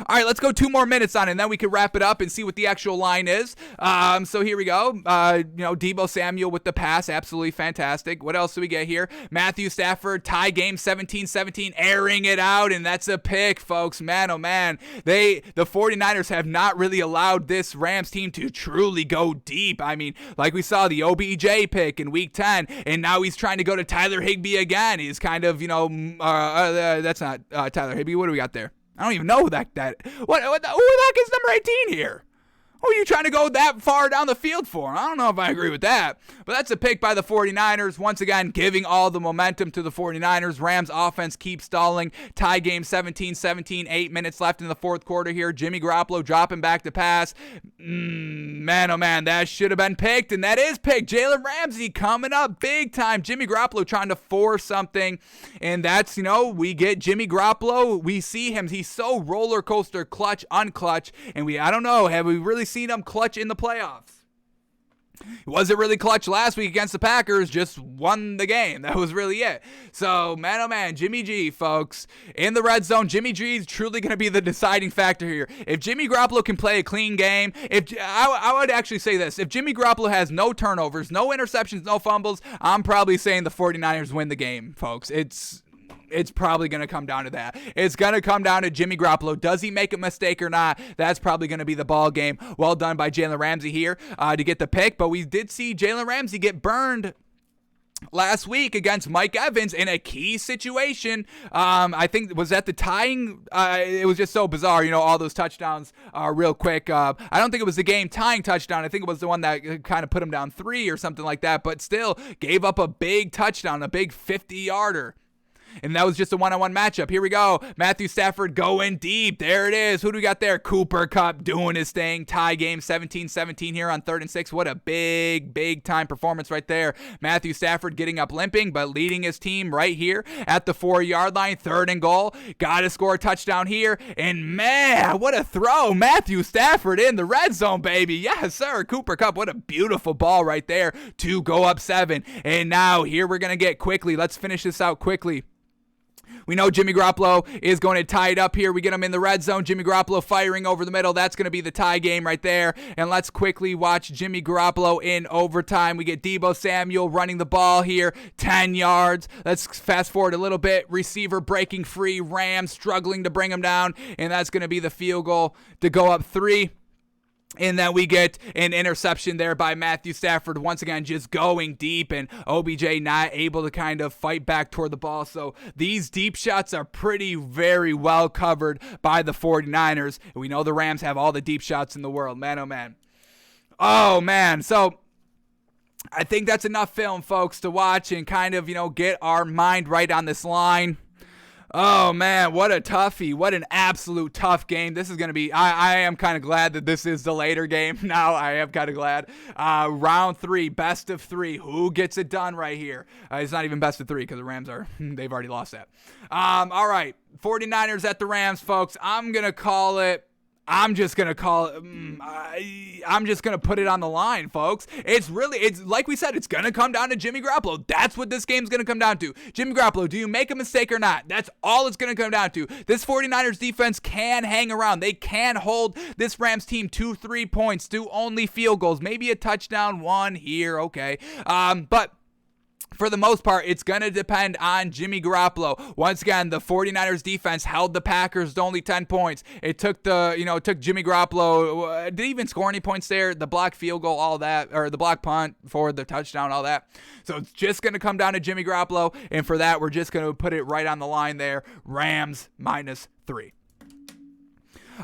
All right, let's go 2 more minutes on it, and then we can wrap it up and see what the actual line is. So here we go. Deebo Samuel with the pass, absolutely fantastic. What else do we get here? Matthew Stafford, tie game, 17-17, airing it out, and that's a pick, folks. Man, oh man. The 49ers have not really allowed this Rams team to truly go deep. Like we saw the OBJ pick in Week 10, and now he's trying to go to Tyler Higbee again. He's kind of, that's not Tyler Higbee. What do we got there? I don't even know who the heck is number 18 here. Who are you trying to go that far down the field for? I don't know if I agree with that. But that's a pick by the 49ers. Once again, giving all the momentum to the 49ers. Rams offense keeps stalling. Tie game 17-17. 8 minutes left in the fourth quarter here. Jimmy Garoppolo dropping back to pass. Man, oh man, that should have been picked. And that is picked. Jalen Ramsey coming up big time. Jimmy Garoppolo trying to force something. And that's, we get Jimmy Garoppolo. We see him. He's so roller coaster clutch, unclutch. And I don't know, have we really seen him clutch in the playoffs? Was it really clutch last week against the Packers? Just won the game. That was really it. So, man, oh man, Jimmy G, folks, in the red zone. Jimmy G is truly going to be the deciding factor here. If Jimmy Garoppolo can play a clean game, I would actually say this. If Jimmy Garoppolo has no turnovers, no interceptions, no fumbles, I'm probably saying the 49ers win the game, folks. It's probably going to come down to that. It's going to come down to Jimmy Garoppolo. Does he make a mistake or not? That's probably going to be the ball game. Well done by Jalen Ramsey here to get the pick. But we did see Jalen Ramsey get burned last week against Mike Evans in a key situation. I think, was that the tying? It was just so bizarre, all those touchdowns real quick. I don't think it was the game tying touchdown. I think it was the one that kind of put him down 3 or something like that. But still gave up a big touchdown, a big 50-yarder. And that was just a one-on-one matchup. Here we go. Matthew Stafford going deep. There it is. Who do we got there? Cooper Kupp doing his thing. Tie game 17-17 here on 3rd and 6. What a big time performance right there. Matthew Stafford getting up limping, but leading his team right here at the 4-yard line. 3rd and goal. Got to score a touchdown here. And man, what a throw. Matthew Stafford in the red zone, baby. Yes, sir. Cooper Kupp. What a beautiful ball right there to go up 7. And now here we're going to get quickly. Let's finish this out quickly. We know Jimmy Garoppolo is going to tie it up here. We get him in the red zone. Jimmy Garoppolo firing over the middle. That's going to be the tie game right there. And let's quickly watch Jimmy Garoppolo in overtime. We get Deebo Samuel running the ball here. 10 yards. Let's fast forward a little bit. Receiver breaking free. Rams struggling to bring him down. And that's going to be the field goal to go up 3. And then we get an interception there by Matthew Stafford, once again just going deep, and OBJ not able to kind of fight back toward the ball. So these deep shots are very well covered by the 49ers. And we know the Rams have all the deep shots in the world. Man, oh man. Oh man. So I think that's enough film, folks, to watch and kind of, get our mind right on this line. Oh, man, what a toughie. What an absolute tough game. This is going to be, I am kind of glad that this is the later game now. I am kind of glad. Round 3, best of 3. Who gets it done right here? It's not even best of 3 because the Rams they've already lost that. All right, 49ers at the Rams, folks. I'm just going to put it on the line, folks. It's like we said, it's going to come down to Jimmy Garoppolo. That's what this game's going to come down to. Jimmy Garoppolo, do you make a mistake or not? That's all it's going to come down to. This 49ers defense can hang around. They can hold this Rams team to 3 points, to only field goals, maybe a touchdown, 1 here, okay. But for the most part, it's going to depend on Jimmy Garoppolo. Once again, the 49ers defense held the Packers to only 10 points. It took took Jimmy Garoppolo. Did he even score any points there? The block field goal, all that, or the block punt for the touchdown, all that. So it's just going to come down to Jimmy Garoppolo. And for that, we're just going to put it right on the line there. Rams -3.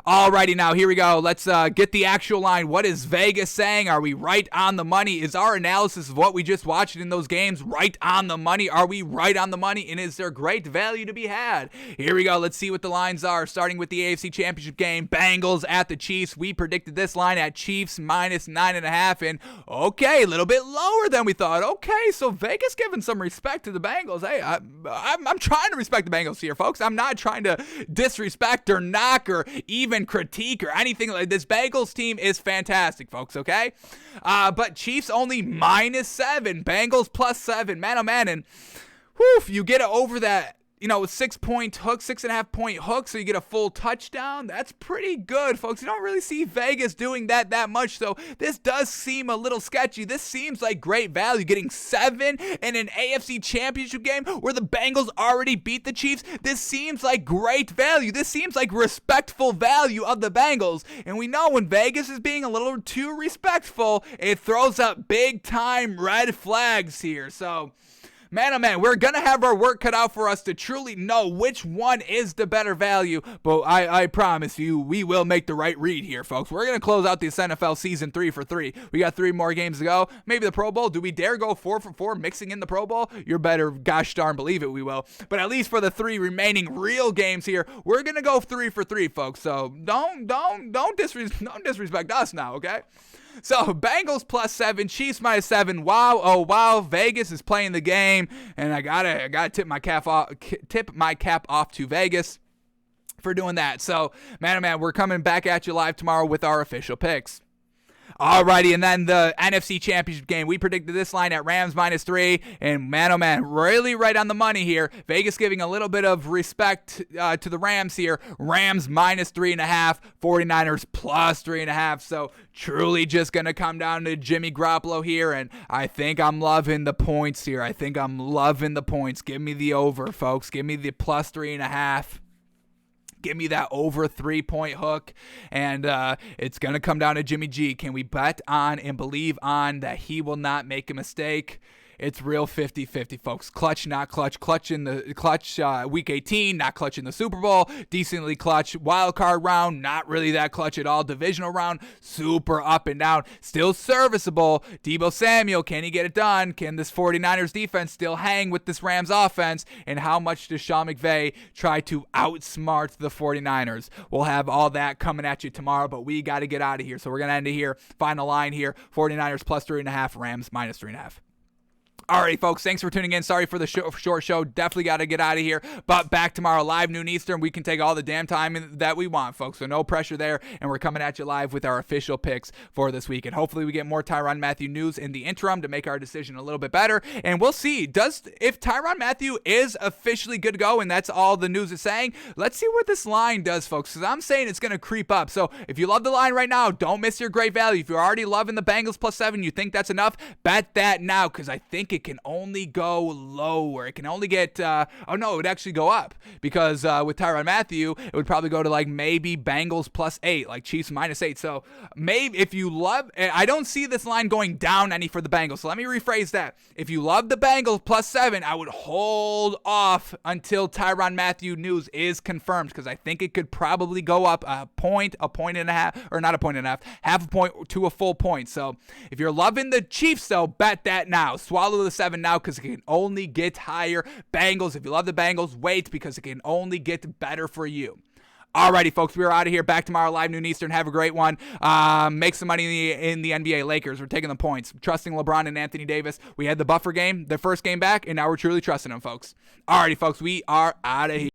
Alrighty, now here we go. Let's get the actual line. What is Vegas saying? Are we right on the money? Is our analysis of what we just watched in those games right on the money? Are we right on the money? And is there great value to be had? Here we go. Let's see what the lines are. Starting with the AFC Championship game, Bengals at the Chiefs. We predicted this line at Chiefs -9.5. And okay, a little bit lower than we thought. Okay, so Vegas giving some respect to the Bengals. Hey, I'm trying to respect the Bengals here, folks. I'm not trying to disrespect or knock or even critique or anything like this. Bengals team is fantastic, folks, okay? But Chiefs only -7, Bengals +7. Man, oh man, and whew, you get over that, 6-point hook, 6.5-point hook, so you get a full touchdown. That's pretty good, folks. You don't really see Vegas doing that much, so this does seem a little sketchy. This seems like great value, getting 7 in an AFC Championship game where the Bengals already beat the Chiefs. This seems like great value. This seems like respectful value of the Bengals, and we know when Vegas is being a little too respectful, it throws up big-time red flags here, so Man, oh man, we're going to have our work cut out for us to truly know which one is the better value. But I promise you, we will make the right read here, folks. We're going to close out this NFL season 3 for 3. We got 3 more games to go. Maybe the Pro Bowl. Do we dare go 4 for 4 mixing in the Pro Bowl? You're better, gosh darn believe it, we will. But at least for the 3 remaining real games here, we're going to go 3 for 3, folks. So don't disrespect us now, okay? So, Bengals +7, Chiefs -7. Wow, oh wow, Vegas is playing the game, and I gotta tip my cap off to Vegas for doing that. So, man, oh man, we're coming back at you live tomorrow with our official picks. Alrighty, and then the NFC Championship game. We predicted this line at Rams -3, and man, oh man, really right on the money here. Vegas giving a little bit of respect to the Rams here. Rams -3.5, 49ers +3.5. So truly just going to come down to Jimmy Garoppolo here, and I think I'm loving the points here. I think I'm loving the points. Give me the over, folks. Give me the +3.5. Give me that over 3-point hook, and it's going to come down to Jimmy G. Can we bet on and believe on that he will not make a mistake? It's real 50-50, folks. Clutch, not clutch. Clutch in the week 18, not clutch in the Super Bowl. Decently clutch wild card round, not really that clutch at all. Divisional round, super up and down. Still serviceable. Deebo Samuel, can he get it done? Can this 49ers defense still hang with this Rams offense? And how much does Sean McVay try to outsmart the 49ers? We'll have all that coming at you tomorrow, but we got to get out of here. So we're going to end it here. Final line here, 49ers +3.5, Rams -3.5. Alrighty, folks, thanks for tuning in. Sorry for the short show. Definitely got to get out of here. But back tomorrow, live noon Eastern. We can take all the damn time that we want, folks. So no pressure there. And we're coming at you live with our official picks for this week. And hopefully we get more Tyrann Mathieu news in the interim to make our decision a little bit better. And we'll see. If Tyrann Mathieu is officially good to go, and that's all the news is saying, let's see what this line does, folks. Because I'm saying it's going to creep up. So if you love the line right now, don't miss your great value. If you're already loving the Bengals +7, you think that's enough, bet that now. Because I think it can only go lower. It can only get, it would actually go up, because with Tyrann Mathieu, it would probably go to like maybe Bengals +8, like Chiefs -8. So maybe if you love, I don't see this line going down any for the Bengals. So let me rephrase that. If you love the Bengals +7, I would hold off until Tyrann Mathieu news is confirmed, because I think it could probably go up a point and a half, or not a point and a half, half a point to a full point. So if you're loving the Chiefs, though, bet that now. Swallow the 7 now, because it can only get higher. Bengals, if you love the Bengals, wait, because it can only get better for you. Alrighty, folks, we're out of here. Back tomorrow, live noon Eastern. Have a great one. Make some money in the NBA. Lakers, we're taking the points. Trusting LeBron and Anthony Davis. We had the buffer game, the first game back, and now we're truly trusting them, folks. Alrighty, folks, we are out of here.